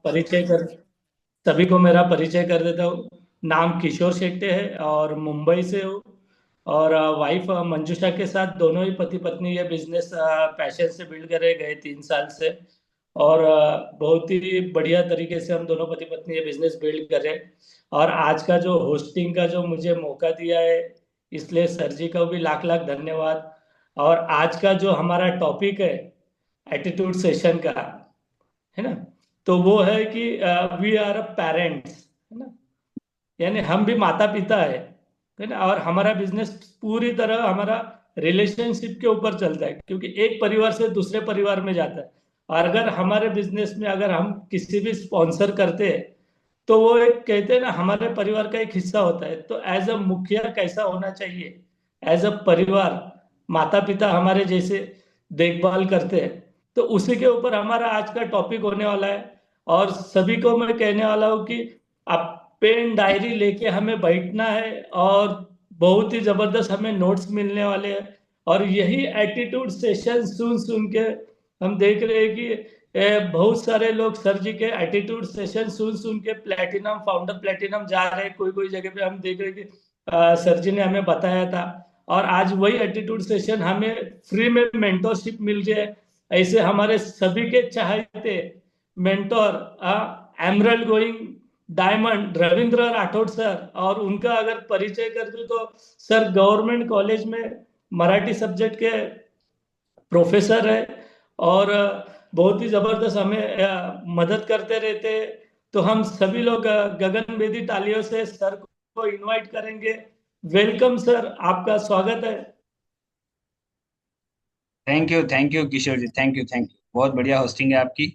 परिचय कर सभी को मेरा परिचय कर देता हूँ। नाम किशोर शेट्टे है और मुंबई से हूँ। और वाइफ मंजुषा के साथ दोनों ही पति पत्नी ये बिजनेस पैशन से बिल्ड करे गए 3 साल से। और बहुत ही बढ़िया तरीके से हम दोनों पति पत्नी ये बिजनेस बिल्ड कर रहे हैं। और आज का जो होस्टिंग का जो मुझे मौका दिया है, इसलिए सर जी का भी लाख लाख धन्यवाद। और आज का जो हमारा टॉपिक है एटीट्यूड सेशन का, है ना, तो वो है कि वी आर अ पेरेंट्स, है ना, यानी हम भी माता पिता है ना। और हमारा बिजनेस पूरी तरह हमारा रिलेशनशिप के ऊपर चलता है, क्योंकि एक परिवार से दूसरे परिवार में जाता है। और अगर हमारे बिजनेस में अगर हम किसी भी स्पॉन्सर करते हैं, तो वो एक कहते हैं ना हमारे परिवार का एक हिस्सा होता है। तो एज अ मुखिया कैसा होना चाहिए, एज अ परिवार, माता पिता हमारे जैसे देखभाल करते हैं। तो उसी के ऊपर हमारा आज का टॉपिक होने वाला है। और सभी को मैं कहने वाला हूँ कि आप पेन डायरी लेके हमें बैठना है, और बहुत ही जबरदस्त हमें नोट्स मिलने वाले हैं। और यही एटीट्यूड सेशन सुन सुन के हम देख रहे हैं कि बहुत सारे लोग सर जी के एटीट्यूड सेशन सुन सुन के प्लेटिनम, फाउंडर प्लेटिनम जा रहे हैं। कोई कोई जगह पे हम देख रहे हैं कि सर जी ने हमें बताया था। और आज वही एटीट्यूड सेशन हमें फ्री में मेंटोरशिप मिल रही है। ऐसे हमारे सभी के चाहते mentor emerald going diamond Ravindra Rathore sir, और उनका अगर परिचय कर दूं तो सर गवर्नमेंट कॉलेज में मराठी सब्जेक्ट के प्रोफेसर है। और बहुत ही जबरदस्त हमें मदद करते रहते हैं। तो हम सभी लोग गगन बेदी तालियों से सर को इनवाइट करेंगे। वेलकम सर, आपका स्वागत है। Thank you Kishore ji, thank you. बहुत बढ़िया होस्टिंग है आपकी।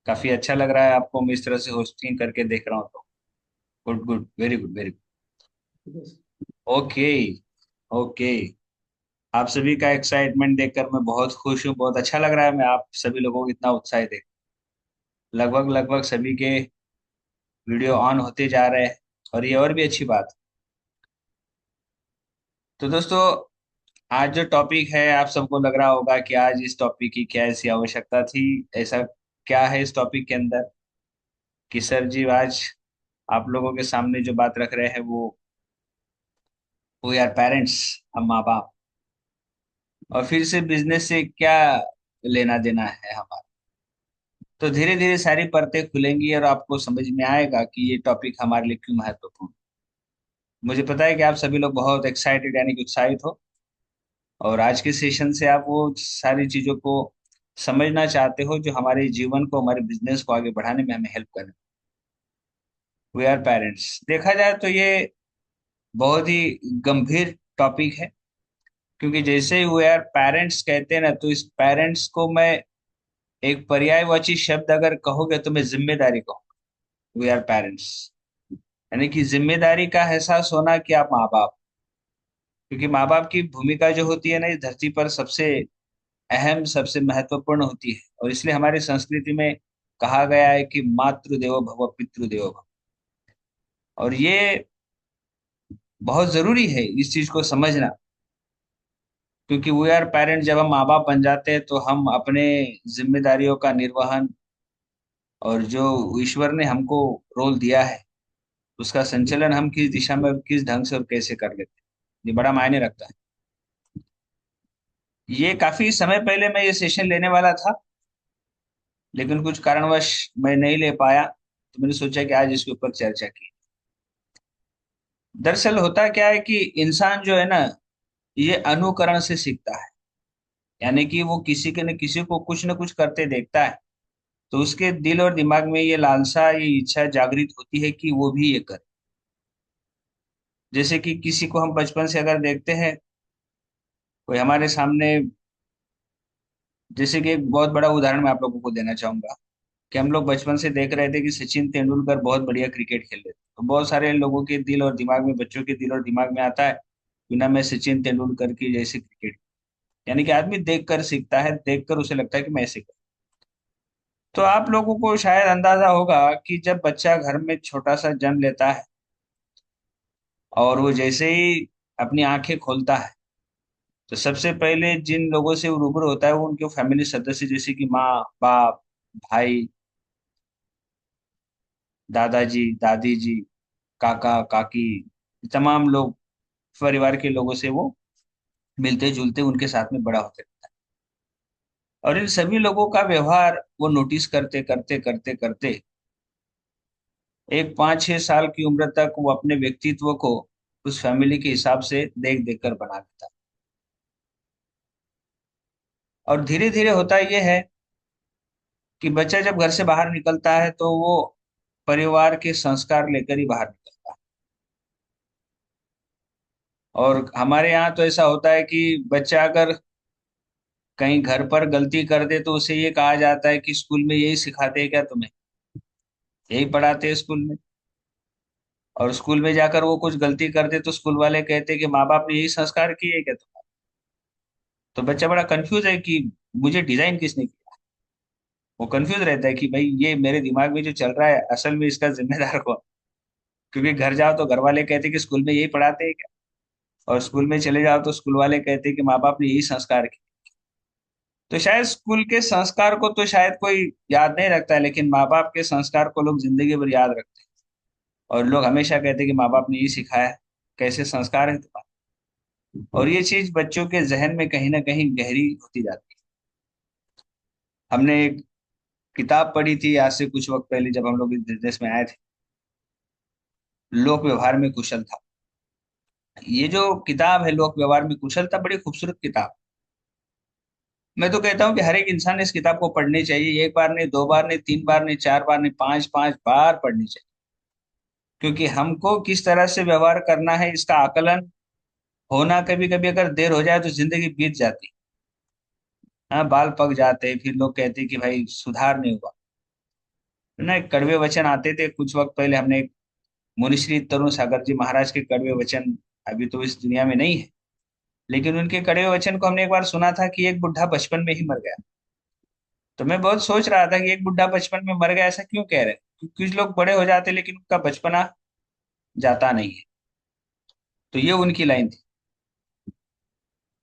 काफी अच्छा लग रहा है आपको, मैं इस तरह से होस्टिंग करके देख रहा हूँ तो good good, very good, very good. Okay okay. आप सभी का एक्साइटमेंट देखकर मैं बहुत खुश हूँ, बहुत अच्छा लग रहा है। मैं आप सभी लोगों को इतना उत्साहित देख, लगभग लगभग सभी के वीडियो ऑन होते जा रहे हैं, और ये और भी अच्छी बात है। तो दोस्तों, आज जो टॉपिक है, आप सबको लग रहा होगा कि आज इस टॉपिक की क्या ऐसी आवश्यकता थी। ऐसा क्या है इस टॉपिक के अंदर कि सर जी आज आप लोगों के सामने जो बात रख रहे हैं वो यार पेरेंट्स, हम माँ बाप, और फिर से बिजनेस से क्या लेना देना है हमारा। तो धीरे धीरे सारी परतें खुलेंगी और आपको समझ में आएगा कि ये टॉपिक हमारे लिए क्यों महत्वपूर्ण है। मुझे पता है कि आप सभी लोग बहुत एक्साइटेड यानी कि उत्साहित हो, और आज के सेशन से आप वो सारी चीजों को समझना चाहते हो जो हमारे जीवन को, हमारे बिजनेस को आगे बढ़ाने में हमें हेल्प करें। वी आर पेरेंट्स, देखा जाए तो ये बहुत ही गंभीर टॉपिक है, क्योंकि जैसे ही वी आर पेरेंट्स कहते हैं ना, तो इस पेरेंट्स को मैं एक पर्यायवाची शब्द अगर कहोगे तो मैं जिम्मेदारी कहूंगा। वी आर पेरेंट्स यानी कि जिम्मेदारी का एहसास होना कि आप माँ बाप। क्योंकि माँ बाप की भूमिका जो होती है ना इस धरती पर, सबसे अहम, सबसे महत्वपूर्ण होती है। और इसलिए हमारी संस्कृति में कहा गया है कि मातृ देवो भव, पितृ देवो भव। और ये बहुत जरूरी है इस चीज को समझना, क्योंकि वी आर पेरेंट, जब हम माँ बाप बन जाते हैं तो हम अपने जिम्मेदारियों का निर्वहन, और जो ईश्वर ने हमको रोल दिया है उसका संचालन हम किस दिशा में, किस ढंग से और कैसे कर लेते हैं, ये बड़ा मायने रखता है। ये काफी समय पहले मैं ये सेशन लेने वाला था, लेकिन कुछ कारणवश मैं नहीं ले पाया, तो मैंने सोचा कि आज इसके ऊपर चर्चा की। दरअसल होता क्या है कि इंसान जो है ना, ये अनुकरण से सीखता है। यानी कि वो किसी के न किसी को कुछ न कुछ करते देखता है, तो उसके दिल और दिमाग में ये लालसा, ये इच्छा जागृत होती है कि वो भी ये करे। जैसे कि किसी को हम बचपन से अगर देखते हैं, कोई हमारे सामने, जैसे कि एक बहुत बड़ा उदाहरण मैं आप लोगों को देना चाहूंगा कि हम लोग बचपन से देख रहे थे कि सचिन तेंदुलकर बहुत बढ़िया क्रिकेट खेल रहे थे, तो बहुत सारे लोगों के दिल और दिमाग में, बच्चों के दिल और दिमाग में आता है बिना मैं सचिन तेंदुलकर की जैसे क्रिकेट। यानी कि आदमी देख कर सीखता है, देख कर उसे लगता है कि मैं ऐसे करूं। तो आप लोगों को शायद अंदाजा होगा कि जब बच्चा घर में छोटा सा जन्म लेता है, और वो जैसे ही अपनी आंखें खोलता है, तो सबसे पहले जिन लोगों से वो रूबरू होता है वो उनके फैमिली सदस्य, जैसे कि माँ बाप, भाई, दादाजी, दादी जी, काका, काकी, तमाम लोग, परिवार के लोगों से वो मिलते जुलते उनके साथ में बड़ा होते रहता है। और इन सभी लोगों का व्यवहार वो नोटिस करते करते करते करते एक 5-6 साल की उम्र तक वो अपने व्यक्तित्व को उस फैमिली के हिसाब से देख देख कर बना लेता है। और धीरे धीरे होता यह है कि बच्चा जब घर से बाहर निकलता है तो वो परिवार के संस्कार लेकर ही बाहर निकलता है। और हमारे यहाँ तो ऐसा होता है कि बच्चा अगर कहीं घर पर गलती कर दे तो उसे ये कहा जाता है कि स्कूल में यही सिखाते हैं क्या तुम्हें, यही पढ़ाते हैं स्कूल में। और स्कूल में जाकर वो कुछ गलती कर दे तो स्कूल वाले कहते हैं कि माँ बाप ने यही संस्कार किए क्या तुम्हारे। तो बच्चा बड़ा कंफ्यूज है कि मुझे डिजाइन किसने किया। वो कंफ्यूज रहता है कि भाई ये मेरे दिमाग में जो चल रहा है असल में इसका जिम्मेदार कौन। क्योंकि घर जाओ तो घर वाले कहते हैं कि स्कूल में यही पढ़ाते हैं क्या, और स्कूल में चले जाओ तो स्कूल वाले कहते हैं कि माँ बाप ने यही संस्कार किए। तो शायद स्कूल के संस्कार को तो शायद कोई याद नहीं रखता है, लेकिन माँ बाप के संस्कार को लोग जिंदगी भर याद रखते हैं। और लोग हमेशा कहते हैं कि माँ बाप ने यही सिखाया है, कैसे संस्कार है तुम्हारे। और ये चीज बच्चों के जहन में कहीं ना कहीं गहरी होती जाती है। हमने एक किताब पढ़ी थी आज से कुछ वक्त पहले जब हम लोग इस बिजनेस में आए थे, लोक व्यवहार में कुशल था। ये जो किताब है लोक व्यवहार में कुशल था, बड़ी खूबसूरत किताब। मैं तो कहता हूँ कि हर एक इंसान ने इस किताब को पढ़नी चाहिए, एक बार नहीं, दो बार नहीं, तीन बार नहीं, चार बार नहीं, पांच पांच बार पढ़नी चाहिए। क्योंकि हमको किस तरह से व्यवहार करना है इसका आकलन होना, कभी कभी अगर देर हो जाए तो जिंदगी बीत जाती। हाँ, बाल पक जाते, फिर लोग कहते कि भाई सुधार नहीं हुआ। ना एक कड़वे वचन आते थे कुछ वक्त पहले, हमने एक मुनिश्री तरुण सागर जी महाराज के कड़वे वचन, अभी तो इस दुनिया में नहीं है, लेकिन उनके कड़वे वचन को हमने एक बार सुना था कि एक बुढ़ा बचपन में ही मर गया। तो मैं बहुत सोच रहा था कि एक बुढ़ा बचपन में मर गया, ऐसा क्यों कह रहे हैं। क्योंकि कुछ लोग बड़े हो जाते लेकिन उनका बचपना जाता नहीं है। तो ये उनकी लाइन थी।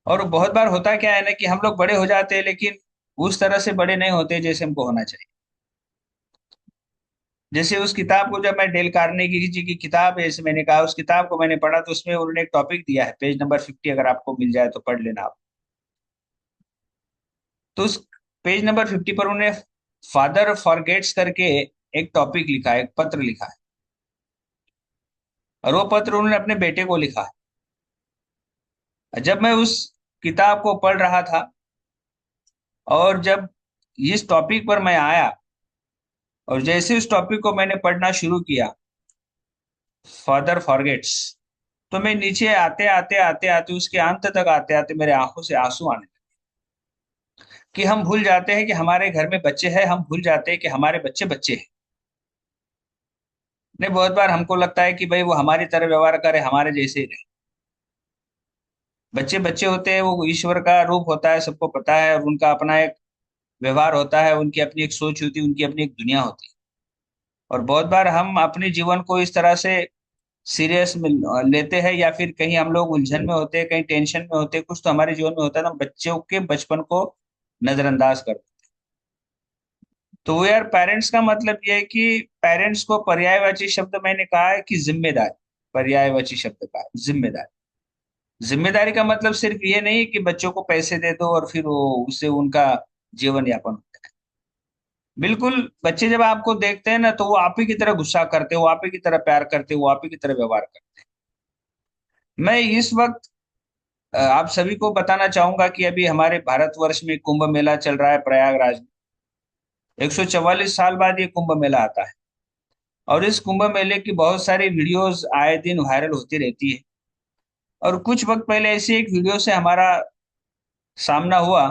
और बहुत बार होता क्या है ना कि हम लोग बड़े हो जाते हैं लेकिन उस तरह से बड़े नहीं होते जैसे हमको होना चाहिए। जैसे उस किताब को, जब मैं डेल कार्नेगी जी की किताब है, जैसे मैंने कहा उस किताब को मैंने पढ़ा तो उसमें उन्होंने एक टॉपिक दिया है, पेज नंबर 50, अगर आपको मिल जाए तो पढ़ लेना आप। तो उस पेज नंबर 50 पर उन्होंने फादर फॉरगेट्स करके एक टॉपिक लिखा है, एक पत्र लिखा है। और वो पत्र उन्होंने अपने बेटे को लिखा है। जब मैं उस किताब को पढ़ रहा था और जब इस टॉपिक पर मैं आया और जैसे उस टॉपिक को मैंने पढ़ना शुरू किया, फादर फॉरगेट्स, तो मैं नीचे आते आते आते आते उसके अंत तक आते आते मेरे आंखों से आंसू आने लगे। कि हम भूल जाते हैं कि हमारे घर में बच्चे हैं, हम भूल जाते हैं कि हमारे बच्चे बच्चे हैं। नहीं, बहुत बार हमको लगता है कि भाई वो हमारी तरह व्यवहार करे, हमारे जैसे ही रहे। बच्चे बच्चे होते हैं, वो ईश्वर का रूप होता है, सबको पता है, और उनका अपना एक व्यवहार होता है, उनकी अपनी एक सोच होती है, उनकी अपनी एक दुनिया होती है। और बहुत बार हम अपने जीवन को इस तरह से सीरियस लेते हैं, या फिर कहीं हम लोग उलझन में होते हैं, कहीं टेंशन में होते हैं, कुछ तो हमारे जीवन में होता है ना, बच्चों के बचपन को नजरअंदाज कर। तो वो यार पेरेंट्स का मतलब ये है कि पेरेंट्स को पर्यायवाची शब्द मैंने कहा है कि जिम्मेदारी, पर्यायवाची शब्द का है जिम्मेदारी। जिम्मेदारी का मतलब सिर्फ ये नहीं कि बच्चों को पैसे दे दो और फिर वो उससे उनका जीवन यापन होता है। बिल्कुल, बच्चे जब आपको देखते हैं ना तो वो आप ही की तरह गुस्सा करते, वो आप ही की तरह प्यार करते, वो आप ही की तरह व्यवहार करते। मैं इस वक्त आप सभी को बताना चाहूंगा कि अभी हमारे भारतवर्ष में कुंभ मेला चल रहा है प्रयागराज में। 144 साल बाद ये कुंभ मेला आता है। और इस कुंभ मेले की बहुत सारी वीडियोस आए दिन वायरल होती रहती है। और कुछ वक्त पहले ऐसी एक वीडियो से हमारा सामना हुआ,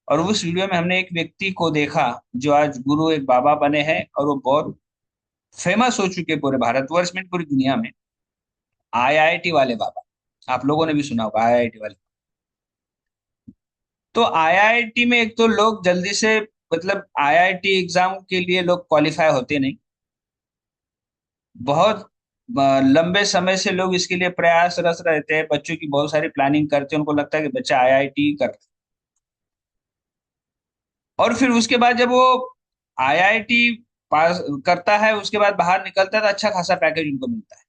और उस वीडियो में हमने एक व्यक्ति को देखा जो आज गुरु, एक बाबा बने हैं, और वो बहुत फेमस हो चुके पूरे भारतवर्ष में, पूरी दुनिया में। आईआईटी वाले बाबा, आप लोगों ने भी सुना होगा आईआईटी वाले। तो आईआईटी में एक तो लोग जल्दी से, मतलब आईआईटी एग्जाम के लिए लोग क्वालिफाई होते नहीं। बहुत लंबे समय से लोग इसके लिए प्रयासरत रहते हैं, बच्चों की बहुत सारी प्लानिंग करते हैं, उनको लगता है कि बच्चा आईआईटी कर। और फिर उसके बाद जब वो आईआईटी पास करता है, उसके बाद बाहर निकलता है तो अच्छा खासा पैकेज उनको मिलता है।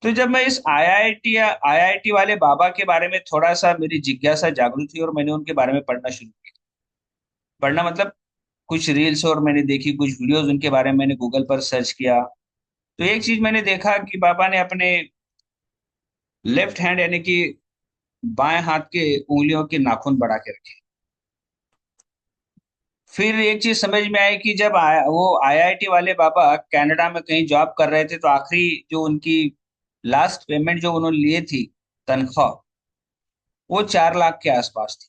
तो जब मैं इस आईआईटी वाले बाबा के बारे में थोड़ा सा मेरी जिज्ञासा जागृत हुई और मैंने उनके बारे में पढ़ना शुरू किया। पढ़ना मतलब कुछ रील्स और मैंने देखी, कुछ वीडियोस उनके बारे में मैंने गूगल पर सर्च किया। तो एक चीज मैंने देखा कि बाबा ने अपने लेफ्ट हैंड यानी कि बाएं हाथ के उंगलियों के नाखून बढ़ा के रखे। फिर एक चीज समझ में आई कि जब वो आईआईटी वाले बाबा कनाडा में कहीं जॉब कर रहे थे तो आखिरी जो उनकी लास्ट पेमेंट जो उन्होंने लिए थी तनख्वाह, वो 4 लाख के आसपास थी।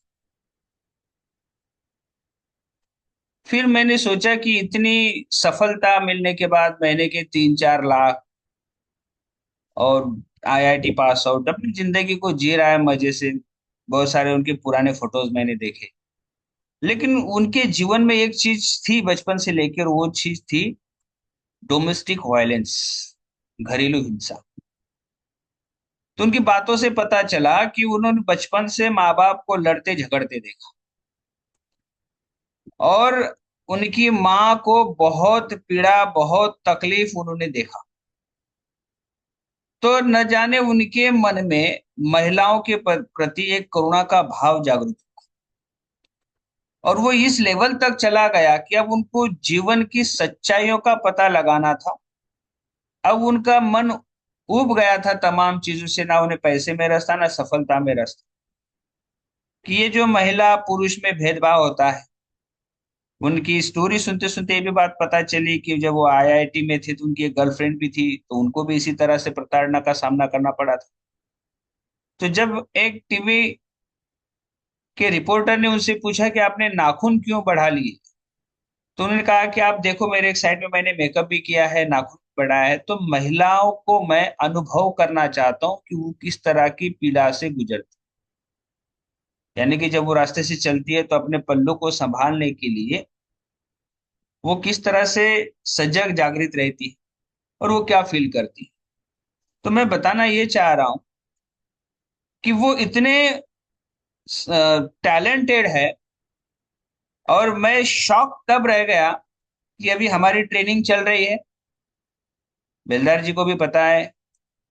फिर मैंने सोचा कि इतनी सफलता मिलने के बाद महीने के 3-4 लाख, और आईआईटी पास आउट अपनी जिंदगी को जी रहा है मजे से। बहुत सारे उनके पुराने फोटोज मैंने देखे, लेकिन उनके जीवन में एक चीज थी बचपन से लेकर, वो चीज थी डोमेस्टिक वायलेंस, घरेलू हिंसा। तो उनकी बातों से पता चला कि उन्होंने बचपन से माँ बाप को लड़ते झगड़ते देखा, और उनकी माँ को बहुत पीड़ा, बहुत तकलीफ उन्होंने देखा। तो न जाने उनके मन में महिलाओं के प्रति एक करुणा का भाव जागृत हुआ, और वो इस लेवल तक चला गया कि अब उनको जीवन की सच्चाइयों का पता लगाना था। अब उनका मन उब गया था तमाम चीजों से, ना उन्हें पैसे में रस था ना सफलता में रस था, कि ये जो महिला पुरुष में भेदभाव होता है। उनकी स्टोरी सुनते सुनते ये भी बात पता चली कि जब वो आईआईटी में थे तो उनकी एक गर्लफ्रेंड भी थी, तो उनको भी इसी तरह से प्रताड़ना का सामना करना पड़ा था। तो जब एक टीवी के रिपोर्टर ने उनसे पूछा कि आपने नाखून क्यों बढ़ा लिए, तो उन्होंने कहा कि आप देखो मेरे एक साइड में मैंने मेकअप भी किया है, नाखून भी बढ़ाया है, तो महिलाओं को मैं अनुभव करना चाहता हूँ कि वो किस तरह की पीड़ा से गुजरती, यानी कि जब वो रास्ते से चलती है तो अपने पल्लू को संभालने के लिए वो किस तरह से सजग जागृत रहती है और वो क्या फील करती है। तो मैं बताना ये चाह रहा हूं कि वो इतने टैलेंटेड है, और मैं शॉक तब रह गया कि अभी हमारी ट्रेनिंग चल रही है। बेलदार जी को भी पता है,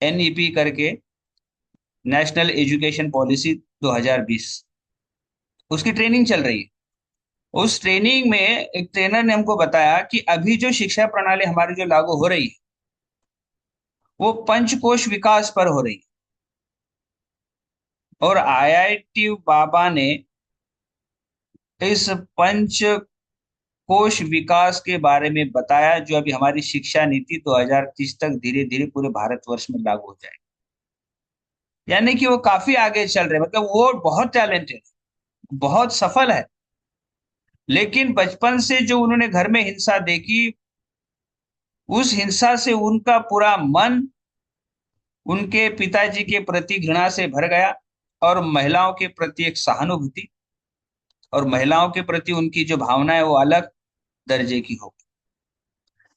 एनईपी करके, नेशनल एजुकेशन पॉलिसी 2020, उसकी ट्रेनिंग चल रही है। उस ट्रेनिंग में एक ट्रेनर ने हमको बताया कि अभी जो शिक्षा प्रणाली हमारी जो लागू हो रही है वो पंचकोश विकास पर हो रही है, और आईआईटी बाबा ने इस पंच कोश विकास के बारे में बताया, जो अभी हमारी शिक्षा नीति 2030 तक धीरे धीरे पूरे भारतवर्ष में लागू हो जाएगी। यानी कि वो काफी आगे चल रहे हैं, मतलब वो बहुत टैलेंटेड, बहुत सफल है। लेकिन बचपन से जो उन्होंने घर में हिंसा देखी, उस हिंसा से उनका पूरा मन उनके पिताजी के प्रति घृणा से भर गया, और महिलाओं के प्रति एक सहानुभूति, और महिलाओं के प्रति उनकी जो भावना है वो अलग दर्जे की हो।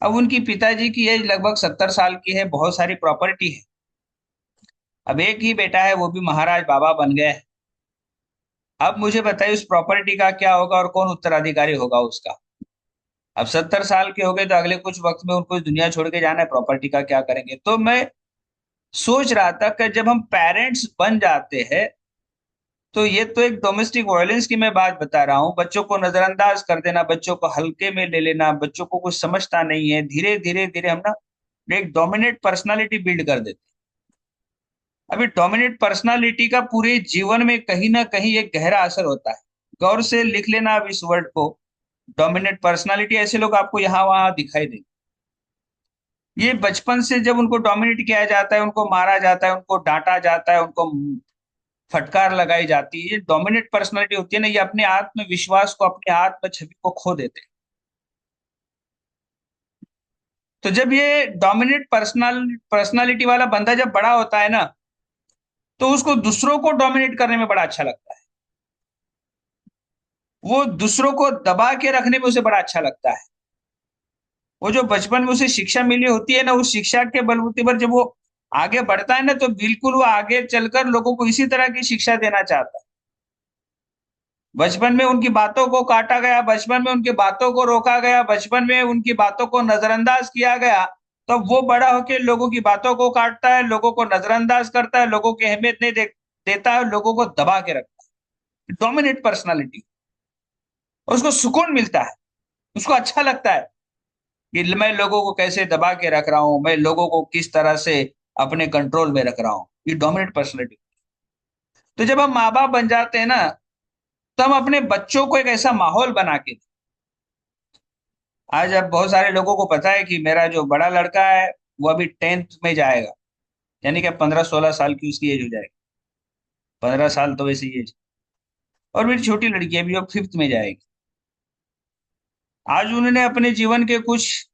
अब उनकी पिताजी की एज लगभग 70 साल की है, बहुत सारी प्रॉपर्टी है। अब एक ही बेटा है, वो भी महाराज बाबा बन गए हैं। अब मुझे बताइए उस प्रॉपर्टी का क्या होगा और कौन उत्तराधिकारी होगा उसका। अब 70 साल के हो गए तो अगले कुछ वक्त में उनको इस दुनिया छोड़ के जाना है, प्रॉपर्टी का क्या करेंगे। तो मैं सोच रहा था कि जब हम पेरेंट्स बन जाते हैं तो ये तो एक डोमेस्टिक वायलेंस की मैं बात बता रहा हूँ, बच्चों को नजरअंदाज कर देना, बच्चों को हल्के में ले लेना, बच्चों को कुछ समझता नहीं है, धीरे धीरे धीरे हम ना एक डोमिनेट पर्सनालिटी बिल्ड कर देते हैं। अभी डोमिनेट पर्सनालिटी का पूरे जीवन में कहीं ना कहीं एक गहरा असर होता है। गौर से लिख लेना आप इस वर्ड को, डोमिनेट पर्सनालिटी। ऐसे लोग आपको यहाँ वहां दिखाई देंगे। ये बचपन से जब उनको डोमिनेट किया जाता है, उनको मारा जाता है, उनको डांटा जाता है, उनको फटकार लगाई जाती है, ये डोमिनेट पर्सनालिटी होती है ना, ये अपने आत्मविश्वास को, अपने आत्म छवि को खो देते हैं। तो जब ये डोमिनेट पर्सनालिटी वाला बंदा जब बड़ा होता है ना, तो उसको दूसरों को डोमिनेट करने में बड़ा अच्छा लगता है। वो दूसरों को दबा के रखने में उसे बड़ा अच्छा लगता है। वो जो बचपन में उसे शिक्षा मिली होती है ना, उस शिक्षा के बलबूते पर जब वो आगे बढ़ता है ना, तो बिल्कुल वो आगे चलकर लोगों को इसी तरह की शिक्षा देना चाहता है। बचपन में उनकी बातों को काटा गया, बचपन में उनकी बातों को रोका गया, बचपन में उनकी बातों को नजरअंदाज किया गया, तो वो बड़ा होकर लोगों की बातों को काटता है, लोगों को नजरअंदाज करता है, लोगों की अहमियत नहीं देता है, लोगों को दबा के रखता है। Dominate personality. उसको सुकून मिलता है, उसको अच्छा लगता है कि मैं लोगों को कैसे दबा के रख रहा हूं, मैं लोगों को किस तरह से अपने कंट्रोल में रख रहा हूं। ये डोमिनेट पर्सनालिटी। तो जब हम माँ बाप बन जाते हैं ना, तो हम अपने बच्चों को एक ऐसा माहौल बना के। आज अब बहुत सारे लोगों को पता है कि मेरा जो बड़ा लड़का है वो अभी 10th में जाएगा, यानी कि 15-16 साल की उसकी एज हो जाएगी। 15 साल तो वैसे ही एज। और मेरी छोटी लड़की अभी अब 5th में जाएगी। आज उन्होंने अपने जीवन के कुछ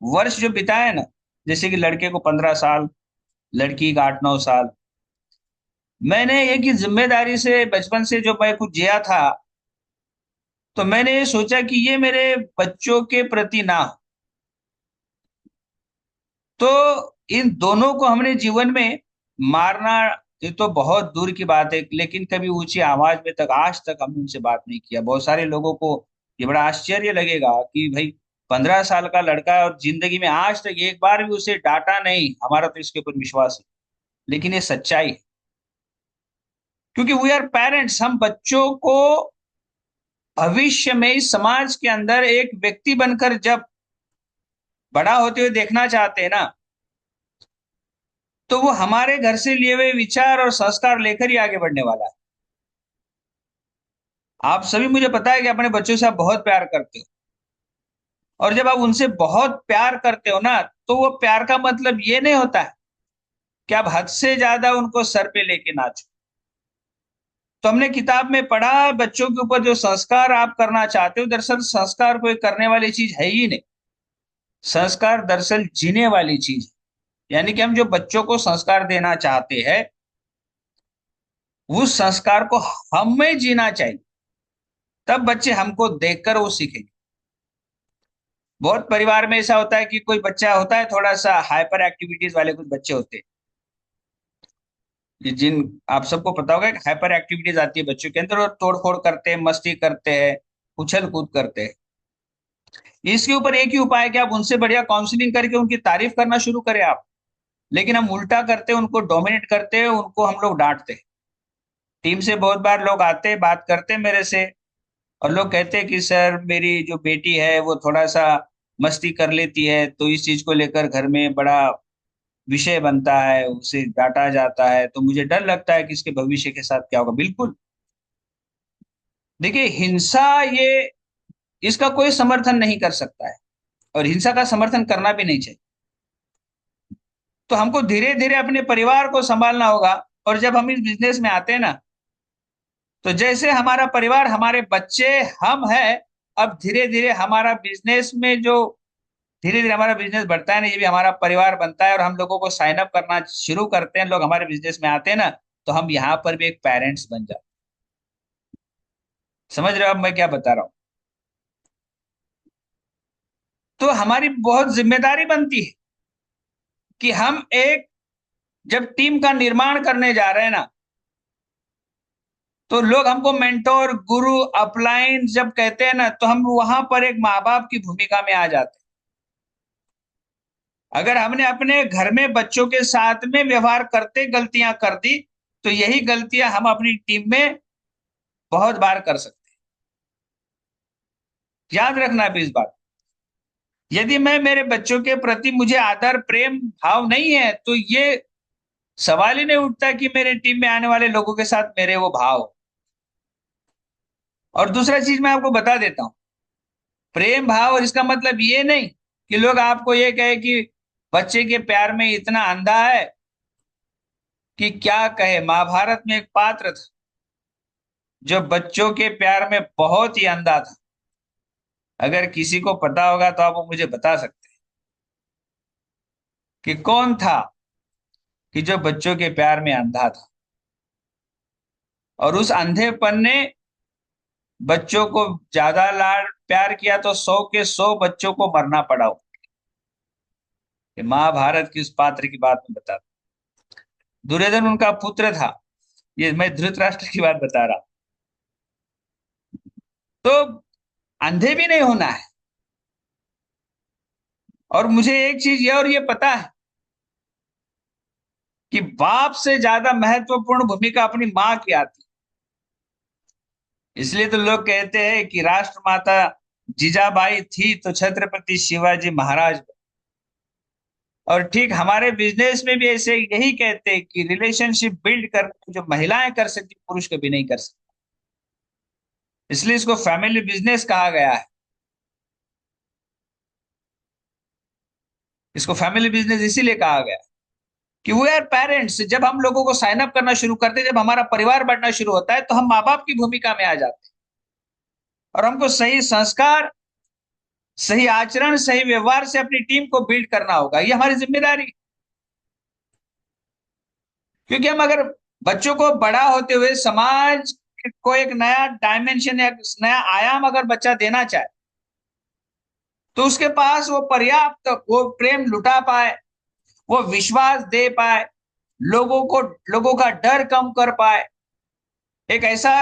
वर्ष जो बिताए ना, जैसे कि लड़के को 15 साल, लड़की का 8-9 साल, मैंने एक ही जिम्मेदारी से बचपन से जो मैं कुछ जिया था, तो मैंने ये सोचा कि ये मेरे बच्चों के प्रति ना हो। तो इन दोनों को हमने जीवन में मारना, ये तो बहुत दूर की बात है, लेकिन कभी ऊंची आवाज में तक आज तक हमने उनसे बात नहीं किया। बहुत सारे लोगों को ये बड़ा आश्चर्य लगेगा कि भाई 15 साल का लड़का है और जिंदगी में आज तक एक बार भी उसे डांटा नहीं। हमारा तो इसके ऊपर विश्वास है, लेकिन ये सच्चाई है। क्योंकि वी आर पेरेंट्स, हम बच्चों को भविष्य में इस समाज के अंदर एक व्यक्ति बनकर जब बड़ा होते हुए देखना चाहते हैं ना, तो वो हमारे घर से लिए हुए विचार और संस्कार लेकर ही आगे बढ़ने वाला है। आप सभी, मुझे पता है कि अपने बच्चों से आप बहुत प्यार करते हो, और जब आप उनसे बहुत प्यार करते हो ना, तो वो प्यार का मतलब ये नहीं होता है कि आप हद से ज्यादा उनको सर पे लेके नाचो। तो हमने किताब में पढ़ा, बच्चों के ऊपर जो संस्कार आप करना चाहते हो, दरअसल संस्कार कोई करने वाली चीज है ही नहीं। संस्कार दरअसल जीने वाली चीज है। यानी कि हम जो बच्चों को संस्कार देना चाहते हैं, उस संस्कार को हमें जीना चाहिए, तब बच्चे हमको देखकर वो सीखेंगे। बहुत परिवार में ऐसा होता है कि कोई बच्चा होता है थोड़ा सा हाइपर एक्टिविटीज वाले, कुछ बच्चे होते हैं जिन, आप सबको पता होगा कि हाइपर एक्टिविटीज आती है बच्चों के अंदर, और तोड़ फोड़ करते हैं, मस्ती करते हैं, उछल कूद करते हैं। इसके ऊपर एक ही उपाय है कि आप उनसे बढ़िया काउंसलिंग करके उनकी तारीफ करना शुरू करें आप। लेकिन हम उल्टा करते हैं, उनको डोमिनेट करते हैं, उनको हम लोग डांटते हैं। टीम से बहुत बार लोग आते हैं, बात करते हैं मेरे से, और लोग कहते हैं कि सर मेरी जो बेटी है वो थोड़ा सा मस्ती कर लेती है, तो इस चीज को लेकर घर में बड़ा विषय बनता है, उसे डांटा जाता है, तो मुझे डर लगता है कि इसके भविष्य के साथ क्या होगा। बिल्कुल, देखिए हिंसा ये, इसका कोई समर्थन नहीं कर सकता है, और हिंसा का समर्थन करना भी नहीं चाहिए। तो हमको धीरे धीरे अपने परिवार को संभालना होगा। और जब हम इस बिजनेस में आते हैं ना, तो जैसे हमारा परिवार, हमारे बच्चे, हम हैं, अब धीरे धीरे हमारा बिजनेस में जो धीरे धीरे हमारा बिजनेस बढ़ता है ना, ये भी हमारा परिवार बनता है, और हम लोगों को साइन अप करना शुरू करते हैं, लोग हमारे बिजनेस में आते हैं ना, तो हम यहाँ पर भी एक पेरेंट्स बन जाते हैं। समझ रहे हो अब मैं क्या बता रहा हूँ? तो हमारी बहुत जिम्मेदारी बनती है कि हम एक, जब टीम का निर्माण करने जा रहे हैं ना, तो लोग हमको मेंटोर, गुरु, अपलाइन जब कहते हैं ना, तो हम वहां पर एक माँ बाप की भूमिका में आ जाते हैं। अगर हमने अपने घर में बच्चों के साथ में व्यवहार करते गलतियां कर दी, तो यही गलतियां हम अपनी टीम में बहुत बार कर सकते हैं। याद रखना भी इस बात। यदि मैं मेरे बच्चों के प्रति मुझे आदर प्रेम भाव नहीं है, तो ये सवाल ही नहीं उठता कि मेरे टीम में आने वाले लोगों के साथ मेरे वो भाव हो। और दूसरा चीज मैं आपको बता देता हूँ, प्रेम भाव, और इसका मतलब ये नहीं कि लोग आपको ये कहे कि बच्चे के प्यार में इतना अंधा है कि क्या कहे। महाभारत में एक पात्र था जो बच्चों के प्यार में बहुत ही अंधा था। अगर किसी को पता होगा तो आप वो मुझे बता सकते हैं कि कौन था, कि जो बच्चों के प्यार में अंधा था, और उस अंधेपन ने बच्चों को ज्यादा लाड प्यार किया, तो 100 के 100 बच्चों को मरना पड़ा। ये महाभारत की उस पात्र की बात मैं बता, दुर्योधन उनका पुत्र था। ये मैं धृतराष्ट्र की बात बता रहा। तो अंधे भी नहीं होना है। और मुझे एक चीज ये और ये पता है कि बाप से ज्यादा महत्वपूर्ण भूमिका अपनी मां की आती है। इसलिए तो लोग कहते हैं कि राष्ट्रमाता जीजाबाई थी तो छत्रपति शिवाजी महाराज बने। और ठीक हमारे बिजनेस में भी ऐसे यही कहते हैं कि रिलेशनशिप बिल्ड करने जो महिलाएं कर सकती पुरुष कभी नहीं कर सकते। इसलिए इसको फैमिली बिजनेस कहा गया है। इसको फैमिली बिजनेस इसीलिए कहा गया है कि वी आर पेरेंट्स। जब हम लोगों को साइन अप करना शुरू करते हैं, जब हमारा परिवार बढ़ना शुरू होता है, तो हम माँ बाप की भूमिका में आ जाते हैं। और हमको सही संस्कार, सही आचरण, सही व्यवहार से अपनी टीम को बिल्ड करना होगा। ये हमारी जिम्मेदारी। क्योंकि हम अगर बच्चों को बड़ा होते हुए समाज को एक नया डायमेंशन या नया आयाम अगर बच्चा देना चाहे, तो उसके पास वो पर्याप्त वो प्रेम लुटा पाए, वो विश्वास दे पाए, लोगों का डर कम कर पाए। एक ऐसा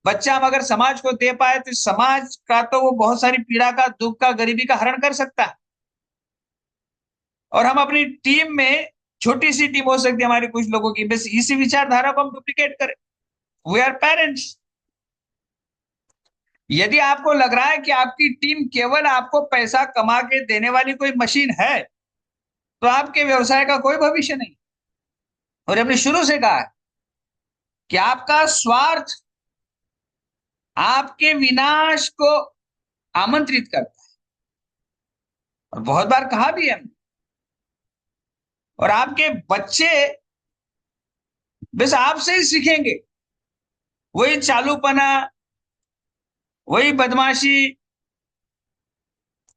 बच्चा हम अगर समाज को दे पाए तो समाज का तो वो बहुत सारी पीड़ा का, दुख का, गरीबी का हरण कर सकता है। और हम अपनी टीम में, छोटी सी टीम हो सकती है हमारी कुछ लोगों की, बस इसी विचारधारा को हम डुप्लीकेट करें। We are parents. यदि आपको लग रहा है कि आपकी टीम केवल आपको पैसा कमा के देने वाली कोई मशीन है, तो आपके व्यवसाय का कोई भविष्य नहीं। और हमने शुरू से कहा है कि आपका स्वार्थ आपके विनाश को आमंत्रित करता है। और बहुत बार कहा भी है हमने। और आपके बच्चे बस आपसे ही सीखेंगे, वही चालूपना, वही बदमाशी,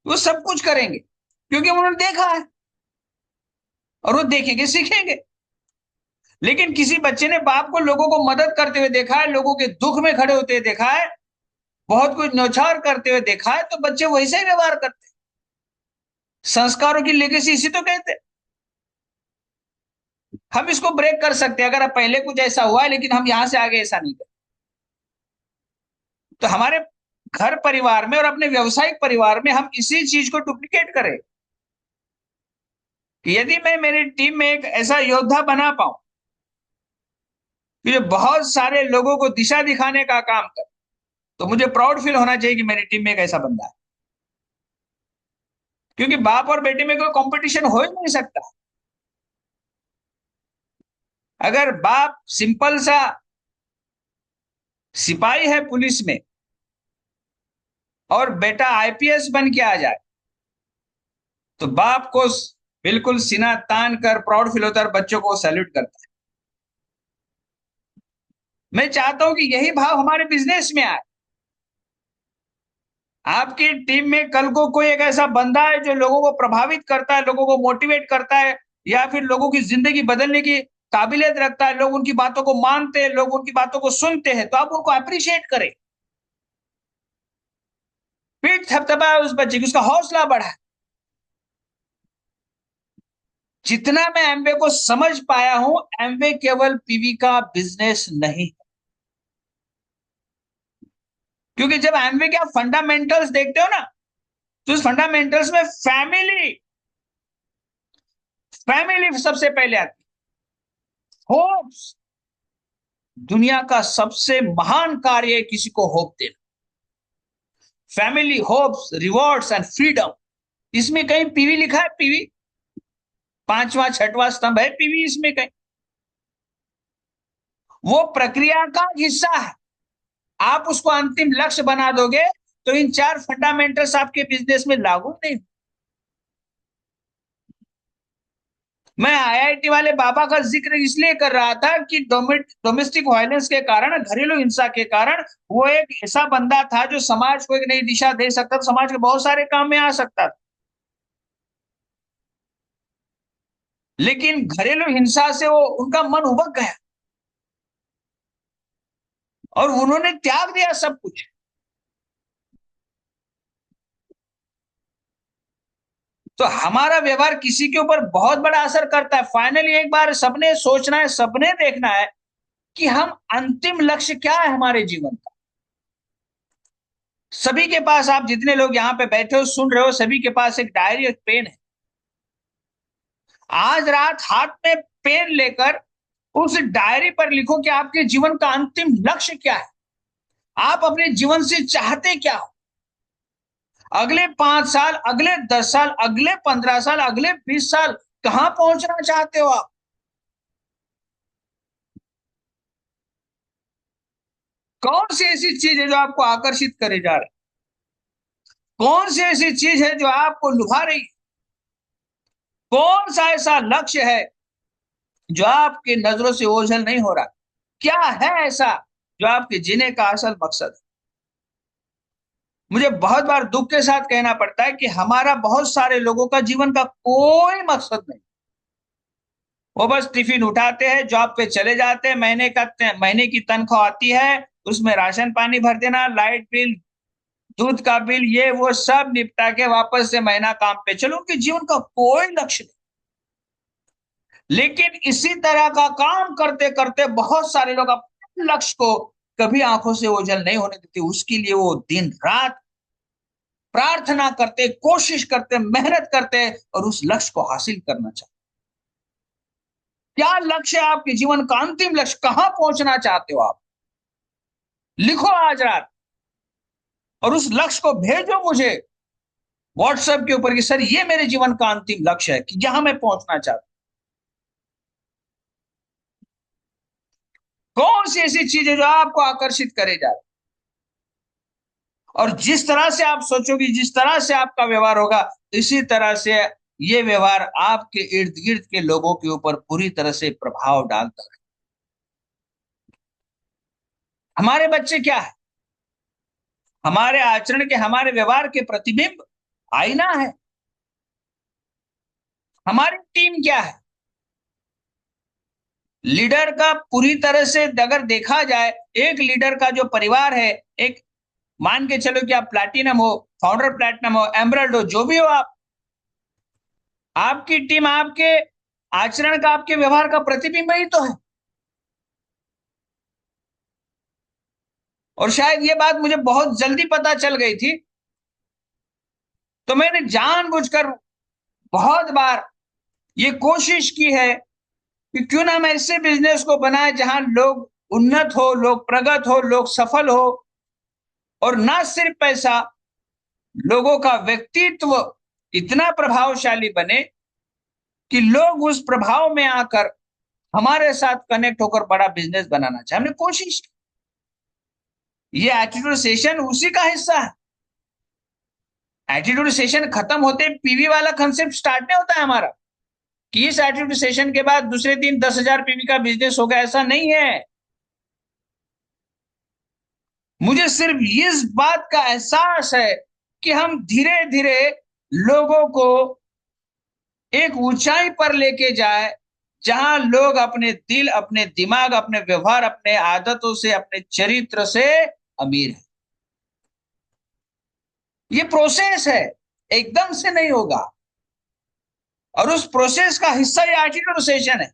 वो सब कुछ करेंगे क्योंकि उन्होंने देखा है और वो देखेंगे, सीखेंगे। लेकिन किसी बच्चे ने बाप को लोगों को मदद करते हुए देखा है, लोगों के दुख में खड़े होते हुए देखा है, बहुत कुछ न्यौछावर करते हुए देखा है, तो बच्चे वैसे ही व्यवहार करते हैं। संस्कारों की लेगेसी इसी तो कहते हैं। हम इसको ब्रेक कर सकते हैं अगर अब पहले कुछ ऐसा हुआ है, लेकिन हम यहां से आगे ऐसा नहीं करें। तो हमारे घर परिवार में और अपने व्यवसायिक परिवार में हम इसी चीज को डुप्लीकेट करें कि यदि मैं मेरी टीम में एक ऐसा योद्धा बना पाऊं कि जो बहुत सारे लोगों को दिशा दिखाने का काम करे, तो मुझे प्राउड फील होना चाहिए कि मेरी टीम में एक ऐसा बंदा है। क्योंकि बाप और बेटे में कोई कंपटीशन हो ही नहीं सकता। अगर बाप सिंपल सा सिपाही है पुलिस में और बेटा आईपीएस बन के आ जाए, तो बाप को बिल्कुल सीना तान कर प्राउड फील होता है और बच्चों को सैल्यूट करता है। मैं चाहता हूं कि यही भाव हमारे बिजनेस में आए। आपकी टीम में कल को कोई एक ऐसा बंदा है जो लोगों को प्रभावित करता है, लोगों को मोटिवेट करता है, या फिर लोगों की जिंदगी बदलने की काबिलियत रखता है, लोग उनकी बातों को मानते हैं, लोग उनकी बातों को सुनते हैं, तो आप उनको अप्रिशिएट करें। पीठ थपथपाए उस बच्चे की, उसका हौसला बढ़ाए। जितना मैं एमवे को समझ पाया हूं, एमवे केवल पीवी का बिजनेस नहीं। क्योंकि जब एमवे के आप फंडामेंटल्स देखते हो ना, तो उस फंडामेंटल्स में फैमिली फैमिली सबसे पहले आती है। होप्स, दुनिया का सबसे महान कार्य है किसी को होप देना। Family, hopes, rewards and freedom, इसमें कहीं पीवी लिखा है? पीवी पांचवा छठवां स्तंभ है पीवी इसमें कहीं? वो प्रक्रिया का हिस्सा है। आप उसको अंतिम लक्ष्य बना दोगे तो इन चार फंडामेंटल्स आपके बिजनेस में लागू नहीं। मैं आईआईटी वाले बाबा का जिक्र इसलिए कर रहा था कि डोमेस्टिक वायलेंस के कारण, घरेलू हिंसा के कारण, वो एक ऐसा बंदा था जो समाज को एक नई दिशा दे सकता था, समाज के बहुत सारे काम में आ सकता था। लेकिन घरेलू हिंसा से वो उनका मन उबक गया और उन्होंने त्याग दिया सब कुछ। तो हमारा व्यवहार किसी के ऊपर बहुत बड़ा असर करता है। फाइनली एक बार सबने सोचना है, सबने देखना है कि हम अंतिम लक्ष्य क्या है हमारे जीवन का। सभी के पास, आप जितने लोग यहाँ पे बैठे हो सुन रहे हो, सभी के पास एक डायरी, एक पेन है। आज रात हाथ में पेन लेकर उस डायरी पर लिखो कि आपके जीवन का अंतिम लक्ष्य क्या है, आप अपने जीवन से चाहते क्या हो। अगले 5 साल, अगले 10 साल, अगले 15 साल, अगले 20 साल कहां पहुंचना चाहते हो आप। कौन सी ऐसी चीज है जो आपको आकर्षित करे जा रही है, कौन सी ऐसी चीज है जो आपको लुभा रही है, कौन सा ऐसा लक्ष्य है जो आपकी नजरों से ओझल नहीं हो रहा। क्या है ऐसा जो आपके जीने का असल मकसद है। मुझे बहुत बार दुख के साथ कहना पड़ता है कि हमारा बहुत सारे लोगों का जीवन का कोई मकसद नहीं। वो बस टिफिन उठाते हैं, जॉब पे चले जाते हैं, महीने की तनख्वाह आती है, उसमें राशन पानी भर देना, लाइट बिल, दूध का बिल, ये वो सब निपटा के वापस से महीना काम पे चलो। उनके जीवन का कोई लक्ष्य नहीं। लेकिन इसी तरह का काम करते करते बहुत सारे लोग अपने लक्ष्य को कभी आंखों से ओझल नहीं होने देते। उसके लिए वो दिन रात प्रार्थना करते, कोशिश करते, मेहनत करते और उस लक्ष्य को हासिल करना चाहते। क्या लक्ष्य है आपके जीवन का अंतिम लक्ष्य, कहां पहुंचना चाहते हो आप। लिखो आज रात और उस लक्ष्य को भेजो मुझे व्हाट्सएप के ऊपर कि सर ये मेरे जीवन का अंतिम लक्ष्य है, कि यहां मैं पहुंचना चाहता हूं। कौन सी ऐसी चीज है जो आपको आकर्षित करे जा रही है? और जिस तरह से आप सोचोगे, जिस तरह से आपका व्यवहार होगा, इसी तरह से ये व्यवहार आपके इर्द गिर्द के लोगों के ऊपर पूरी तरह से प्रभाव डालता है। हमारे बच्चे क्या है, हमारे आचरण के, हमारे व्यवहार के प्रतिबिंब, आईना है। हमारी टीम क्या है, लीडर का पूरी तरह से अगर देखा जाए, एक लीडर का जो परिवार है, एक, मान के चलो कि आप प्लैटिनम हो, फाउंडर प्लैटिनम हो, एमरल्ड हो, जो भी हो आप, आपकी टीम आपके आचरण का, आपके व्यवहार का प्रतिबिंब ही तो है। और शायद ये बात मुझे बहुत जल्दी पता चल गई थी, तो मैंने जानबूझकर बहुत बार ये कोशिश की है कि क्यों ना हम ऐसे बिजनेस को बनाए जहां लोग उन्नत हो, लोग प्रगत हो, लोग सफल हो, और ना सिर्फ पैसा, लोगों का व्यक्तित्व इतना प्रभावशाली बने कि लोग उस प्रभाव में आकर हमारे साथ कनेक्ट होकर बड़ा बिजनेस बनाना चाहे। हमने कोशिश की। ये एटीट्यूड सेशन उसी का हिस्सा है। एटीट्यूड सेशन खत्म होते पीवी वाला कंसेप्ट स्टार्ट नहीं होता है हमारा, कि इस एटीट्यूड सेशन के बाद दूसरे दिन 10,000 पीवी का बिजनेस होगा, ऐसा नहीं है। मुझे सिर्फ इस बात का एहसास है कि हम धीरे धीरे लोगों को एक ऊंचाई पर लेके जाए, जहां लोग अपने दिल, अपने दिमाग, अपने व्यवहार, अपने आदतों से, अपने चरित्र से अमीर है। ये प्रोसेस है, एकदम से नहीं होगा। और उस प्रोसेस का हिस्सा ये एटीट्यूड सेशन है।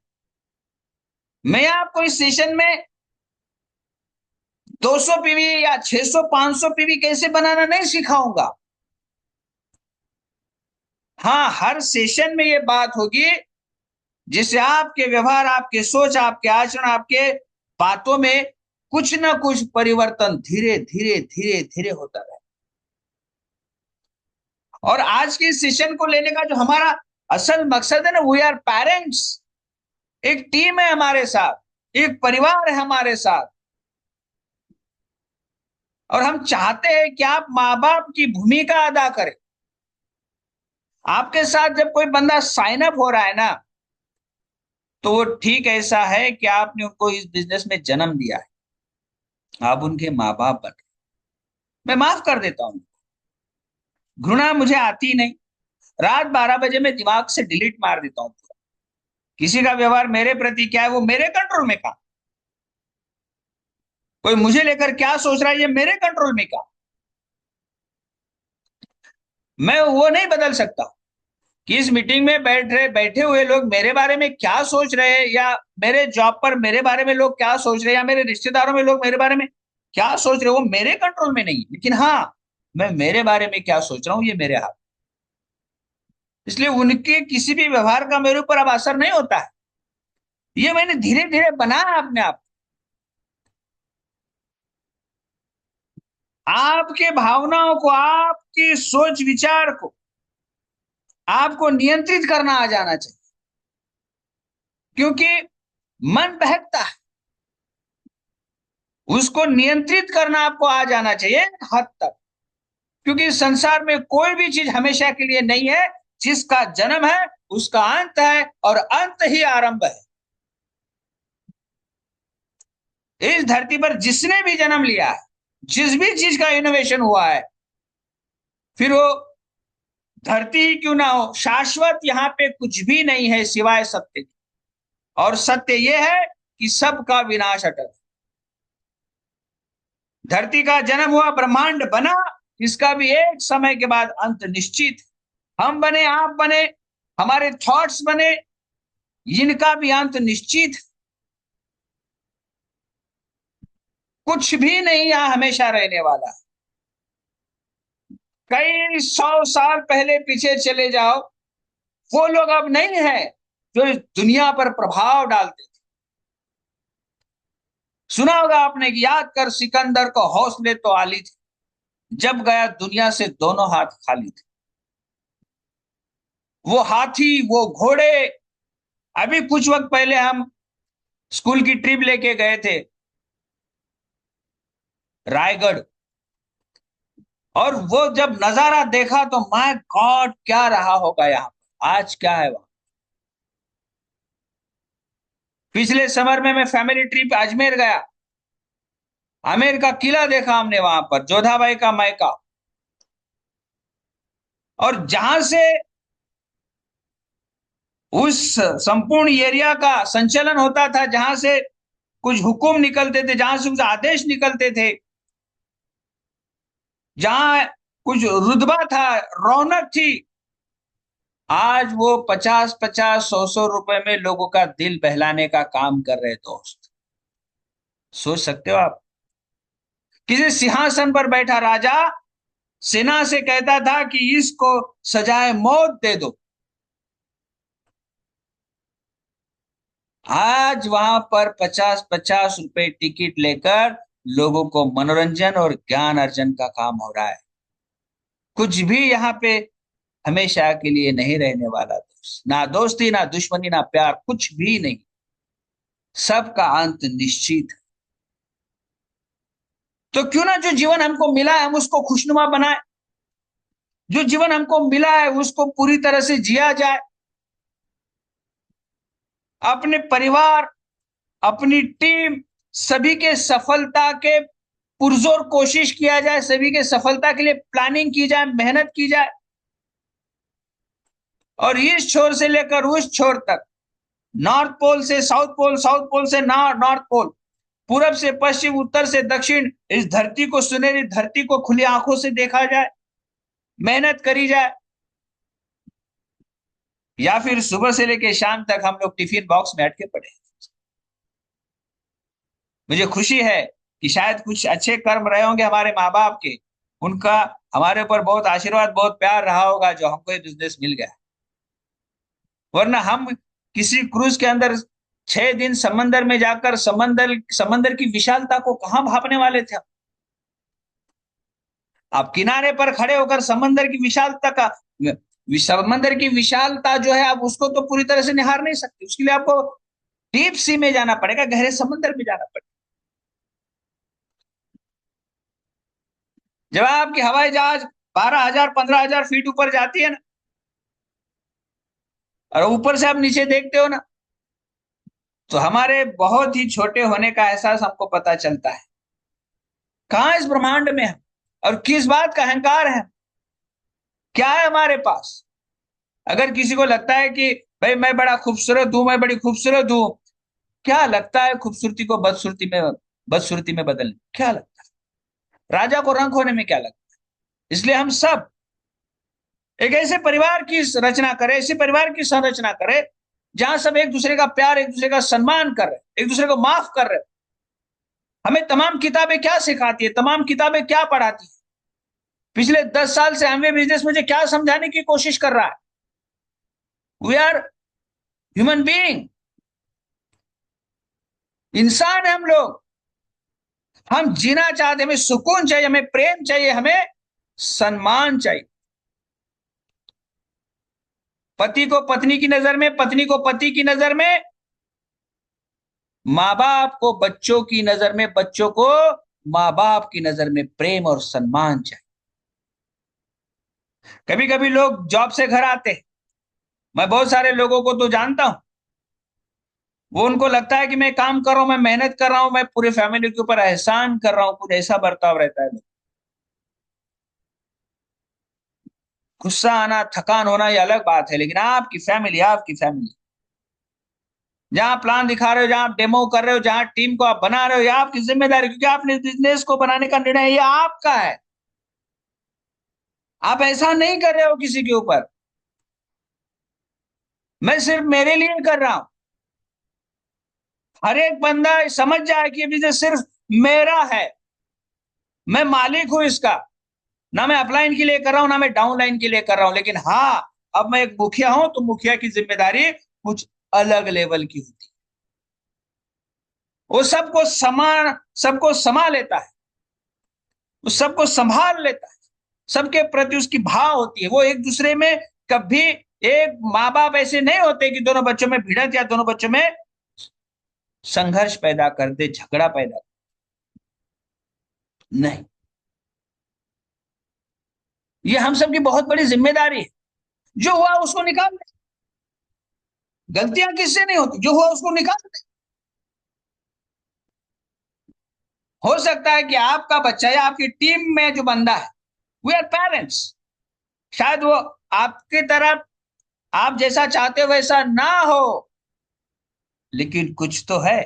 मैं आपको इस सेशन में 200 पीवी या 600 500 पीवी कैसे बनाना नहीं सिखाऊंगा। हाँ, हर सेशन में ये बात होगी जिससे आपके व्यवहार, आपके सोच, आपके आचरण, आपके बातों में कुछ ना कुछ परिवर्तन धीरे धीरे धीरे धीरे होता रहे। और आज के सेशन को लेने का जो हमारा असल मकसद है ना, वी आर पेरेंट्स। एक टीम है हमारे साथ, एक परिवार है हमारे साथ, और हम चाहते हैं कि आप माँ बाप की भूमिका अदा करें। आपके साथ जब कोई बंदा साइन अप हो रहा है ना, तो वो ठीक ऐसा है कि आपने उनको इस बिजनेस में जन्म दिया है, आप उनके माँ बाप बने। मैं माफ कर देता हूं, घृणा मुझे आती नहीं। रात 12 बजे मैं दिमाग से डिलीट मार देता हूं। किसी का व्यवहार मेरे प्रति क्या है वो मेरे कंट्रोल में का, कोई मुझे लेकर क्या सोच रहा है ये मेरे कंट्रोल में का, मैं वो नहीं बदल सकता कि इस मीटिंग में बैठे हुए लोग मेरे बारे में क्या सोच रहे हैं, या मेरे जॉब पर मेरे बारे में लोग क्या सोच रहे हैं, या मेरे रिश्तेदारों में लोग मेरे बारे में क्या सोच रहे हैं, वो मेरे कंट्रोल में नहीं। लेकिन हाँ, मैं मेरे बारे में क्या सोच रहा हूं ये मेरे हाथ। इसलिए उनके किसी भी व्यवहार का मेरे ऊपर अब असर नहीं होता है। ये मैंने धीरे धीरे बनाया अपने आप। आपके भावनाओं को, आपकी सोच विचार को आपको नियंत्रित करना आ जाना चाहिए, क्योंकि मन बहकता है, उसको नियंत्रित करना आपको आ जाना चाहिए एक हद तक। क्योंकि इस संसार में कोई भी चीज हमेशा के लिए नहीं है। जिसका जन्म है उसका अंत है, और अंत ही आरंभ है। इस धरती पर जिसने भी जन्म लिया है, जिस भी चीज का इनोवेशन हुआ है, फिर वो धरती ही क्यों ना हो, शाश्वत यहाँ पे कुछ भी नहीं है सिवाय सत्य के। और सत्य यह है कि सबका विनाश अटल। धरती का जन्म हुआ, ब्रह्मांड बना, इसका भी एक समय के बाद अंत निश्चित है। हम बने, आप बने, हमारे थॉट्स बने, इनका भी अंत निश्चित है। कुछ भी नहीं यहां हमेशा रहने वाला। कई 100 साल पहले पीछे चले जाओ, वो लोग अब नहीं है जो इस दुनिया पर प्रभाव डालते थे। सुना होगा आपने कि याद कर सिकंदर को हौसले तो आली थे, जब गया दुनिया से दोनों हाथ खाली थे। वो हाथी, वो घोड़े। अभी कुछ वक्त पहले हम स्कूल की ट्रिप लेके गए थे रायगढ़, और वो जब नजारा देखा तो माय गॉड क्या रहा होगा यहाँ पर, आज क्या है वहां। पिछले समर में मैं फैमिली ट्रिप अजमेर गया। आमेर का किला देखा हमने वहां पर, जोधाबाई का मायका। और जहां से उस संपूर्ण एरिया का संचालन होता था, जहां से कुछ हुक्म निकलते थे, जहां से कुछ आदेश निकलते थे, जहां कुछ रुतबा था, रौनक थी, आज वो 50-50, 100-100 रुपए में लोगों का दिल बहलाने का काम कर रहे दोस्त। सोच सकते हो आप? किसी सिंहासन पर बैठा राजा सेना से कहता था कि इसको सजाए मौत दे दो। आज वहां पर 50-50 रुपए टिकट लेकर लोगों को मनोरंजन और ज्ञान अर्जन का काम हो रहा है। कुछ भी यहाँ पे हमेशा के लिए नहीं रहने वाला दोस्त। ना दोस्ती, ना दुश्मनी, ना प्यार, कुछ भी नहीं। सबका अंत निश्चित है। तो क्यों ना जो जीवन हमको मिला है हम उसको खुशनुमा बनाए। जो जीवन हमको मिला है उसको पूरी तरह से जिया जाए। अपने परिवार, अपनी टीम, सभी के सफलता के पुरजोर कोशिश किया जाए, सभी के सफलता के लिए प्लानिंग की जाए, मेहनत की जाए। और इस छोर से लेकर उस छोर तक, नॉर्थ पोल से साउथ पोल, साउथ पोल से नॉर्थ पोल, पूरब से पश्चिम, उत्तर से दक्षिण, इस धरती को, सुनहरी धरती को खुली आंखों से देखा जाए, मेहनत करी जाए। या फिर सुबह से लेकर शाम तक हम लोग टिफिन बॉक्स में अटके पड़े। मुझे खुशी है कि शायद कुछ अच्छे कर्म रहे होंगे हमारे माँ बाप के, उनका हमारे ऊपर बहुत आशीर्वाद, बहुत प्यार रहा होगा, जो हमको ये बिजनेस मिल गया। वरना हम किसी क्रूज के अंदर 6 दिन समंदर में जाकर समंदर समंदर की विशालता को कहां भापने वाले थे। आप किनारे पर खड़े होकर समंदर की विशालता का, समंदर की विशालता जो है आप उसको तो पूरी तरह से निहार नहीं सकते। उसके लिए आपको डीप सी में जाना पड़ेगा, गहरे समंदर में जाना पड़ेगा। जब आपकी हवाई जहाज 12,000-15,000 फीट ऊपर जाती है ना, और ऊपर से आप नीचे देखते हो ना, तो हमारे बहुत ही छोटे होने का एहसास हमको पता चलता है। कहाँ इस ब्रह्मांड में है और किस बात का अहंकार है, क्या है हमारे पास। अगर किसी को लगता है कि भाई मैं बड़ा खूबसूरत हूं, मैं बड़ी खूबसूरत हूं, क्या लगता है खूबसूरती को बदसूरती में बदलने क्या लगता है? राजा को रंक होने में क्या लगता है? इसलिए हम सब एक ऐसे परिवार की रचना करें, ऐसे परिवार की संरचना करें जहां सब एक दूसरे का प्यार, एक दूसरे का सम्मान कर रहे, एक दूसरे को माफ कर रहे। हमें तमाम किताबें क्या सिखाती है, तमाम किताबें क्या पढ़ाती है? पिछले 10 साल से एमवे बिजनेस मुझे क्या समझाने की कोशिश कर रहा है? वी आर ह्यूमन बीइंग, इंसान है हम लोग। हम जीना चाहते, हमें सुकून चाहिए, हमें प्रेम चाहिए, हमें सम्मान चाहिए। पति को पत्नी की नजर में, पत्नी को पति की नजर में, माँ बाप को बच्चों की नजर में, बच्चों को माँ बाप की नजर में प्रेम और सम्मान चाहिए। कभी कभी लोग जॉब से घर आते हैं, मैं बहुत सारे लोगों को तो जानता हूं, वो उनको लगता है कि मैं काम कर रहा हूं, मैं मेहनत कर रहा हूं, मैं पूरे फैमिली के ऊपर एहसान कर रहा हूं, कुछ ऐसा बर्ताव रहता है। गुस्सा आना, थकान होना, ये अलग बात है, लेकिन आपकी फैमिली, आपकी फैमिली जहां प्लान दिखा रहे हो, जहां आप डेमो कर रहे हो, जहां टीम को आप बना रहे हो, ये आपकी जिम्मेदारी, क्योंकि आपने बिजनेस को बनाने का निर्णय ये आपका है। आप ऐसा नहीं कर रहे हो किसी के ऊपर, मैं सिर्फ मेरे लिए कर रहा हूं। हर एक बंदा समझ जाए कि ये बिजनेस सिर्फ मेरा है, मैं मालिक हूं इसका। ना मैं अपलाइन के लिए कर रहा हूं, ना मैं डाउनलाइन के लिए कर रहा हूं, लेकिन हाँ, अब मैं एक मुखिया हूं, तो मुखिया की जिम्मेदारी कुछ अलग लेवल की होती है। वो सबको समा लेता है, वो सबको संभाल लेता है, सबके प्रति उसकी भाव होती है। वो एक दूसरे में कभी, एक माँ बाप ऐसे नहीं होते कि दोनों बच्चों में भिड़ंत या दोनों बच्चों में संघर्ष पैदा कर दे, झगड़ा पैदा नहीं। ये हम सबकी बहुत बड़ी जिम्मेदारी है। जो हुआ उसको निकाल दे, गलतियां किससे नहीं होती, जो हुआ उसको निकाल दे। हो सकता है कि आपका बच्चा या आपकी टीम में जो बंदा है, वी आर पेरेंट्स, शायद वो आपकी तरह, आप जैसा चाहते हो वैसा ना हो, लेकिन कुछ तो है।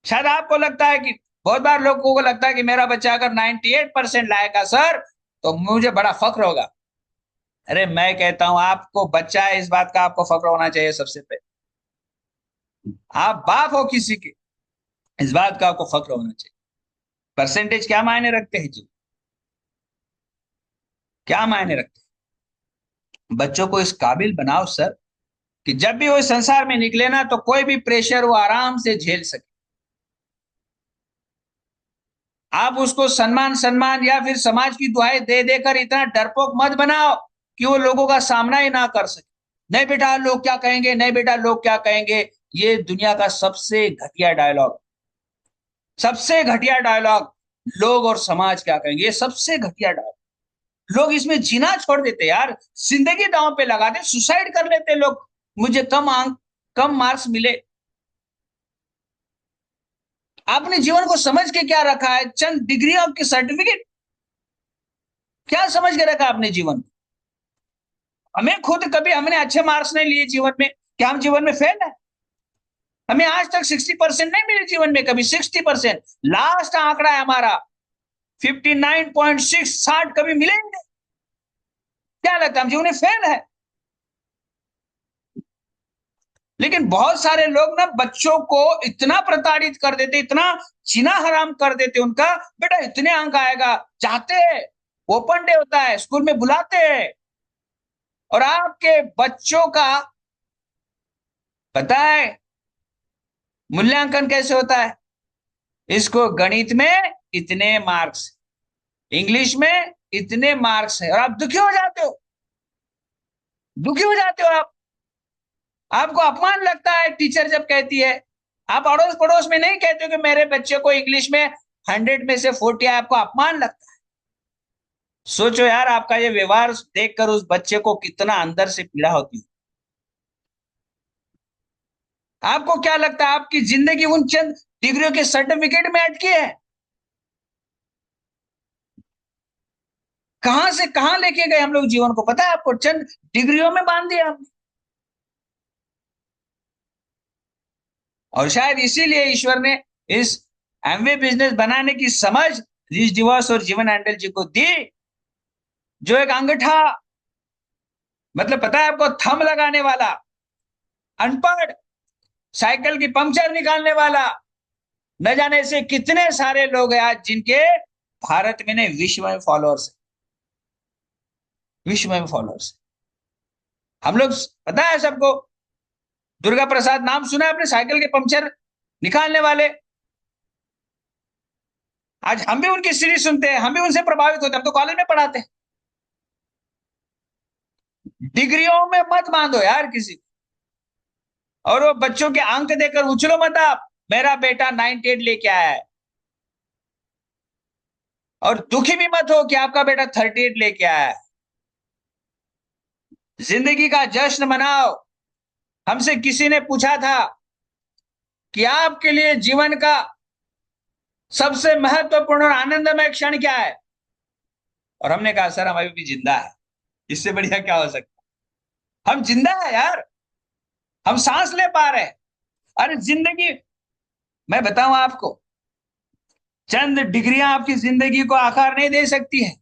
शायद आपको लगता है कि, बहुत बार लोगों को लगता है कि मेरा बच्चा अगर 98% लाएगा सर, तो मुझे बड़ा फख्र होगा। अरे मैं कहता हूं, आपको बच्चा है इस बात का आपको फख्र होना चाहिए सबसे पहले। आप बाप हो किसी के, इस बात का आपको फख्र होना चाहिए। परसेंटेज क्या मायने रखते हैं जी? क्या मायने रखते हैं? बच्चों को इस काबिल बनाओ सर, कि जब भी वो इस संसार में निकले ना, तो कोई भी प्रेशर वो आराम से झेल सके। आप उसको सम्मान सम्मान या फिर समाज की दुहाई दे देकर इतना डरपोक मत बनाओ कि वो लोगों का सामना ही ना कर सके। नहीं बेटा लोग क्या कहेंगे, नहीं बेटा लोग क्या कहेंगे, ये दुनिया का सबसे घटिया डायलॉग, सबसे घटिया डायलॉग। लोग और समाज क्या कहेंगे, ये सबसे घटिया डायलॉग। लोग इसमें जीना छोड़ देते यार, जिंदगी दांव पे लगा दे, सुसाइड कर लेते लोग। मुझे कम अंक, कम मार्क्स मिले। आपने जीवन को समझ के क्या रखा है? चंद डिग्री आपके सर्टिफिकेट, क्या समझ के रखा आपने जीवन को? हमें खुद कभी हमने अच्छे मार्क्स नहीं लिए जीवन में, क्या हम जीवन में फेल है? हमें आज तक 60% नहीं मिले जीवन में कभी, 60%। लास्ट आंकड़ा है हमारा 59.6, 60 कभी मिलेंगे? क्या लगता है हम जीवन में फेल है? लेकिन बहुत सारे लोग ना बच्चों को इतना प्रताड़ित कर देते, इतना जीना हराम कर देते उनका, बेटा इतने अंक आएगा, चाहते हैं, ओपन डे होता है स्कूल में बुलाते हैं, और आपके बच्चों का पता है मूल्यांकन कैसे होता है? इसको गणित में इतने मार्क्स, इंग्लिश में इतने मार्क्स है, और आप दुखी हो जाते हो, दुखी हो जाते हो आप। आपको अपमान लगता है टीचर जब कहती है। आप अड़ोस पड़ोस में नहीं कहते हो कि मेरे बच्चे को इंग्लिश में 100 में से 40 आए, आपको अपमान लगता है। सोचो यार, आपका ये व्यवहार देखकर उस बच्चे को कितना अंदर से पीड़ा होती है। आपको क्या लगता है आपकी जिंदगी उन चंद डिग्रियों के सर्टिफिकेट में अटकी है? कहां से कहां लेके गए हम लोग जीवन को, पता है आपको? चंद डिग्रियों में बांध दिया हमने। और शायद इसीलिए ईश्वर ने इस एमवे बिजनेस बनाने की समझ रीच डिवॉर्स और जीवन एंडल जी को दी, जो एक अंगूठा, मतलब पता है आपको, थंब लगाने वाला, अनपढ़, साइकिल की पंक्चर निकालने वाला, न जाने से कितने सारे लोग हैं आज जिनके भारत में नहीं, विश्व में फॉलोअर्स है, विश्व में फॉलोअर्स। हम लोग, पता है सबको, दुर्गा प्रसाद नाम सुना है अपने, साइकिल के पंक्चर निकालने वाले। आज हम भी उनकी सीरीज सुनते हैं, हम भी उनसे प्रभावित होते हैं, हम तो कॉलेज में पढ़ाते हैं। डिग्रियों में मत बांधो यार किसी को। और वो बच्चों के अंक देकर उछलो मत आप, मेरा बेटा 98 लेके आया है। और दुखी भी मत हो कि आपका बेटा 38 लेके आया है। जिंदगी का जश्न मनाओ। हमसे किसी ने पूछा था कि आपके लिए जीवन का सबसे महत्वपूर्ण और आनंदमय क्षण क्या है, और हमने कहा सर हम अभी भी जिंदा है, इससे बढ़िया क्या हो सकता। हम जिंदा है यार, हम सांस ले पा रहे हैं। अरे जिंदगी, मैं बताऊं आपको, चंद डिग्रियां आपकी जिंदगी को आकार नहीं दे सकती है।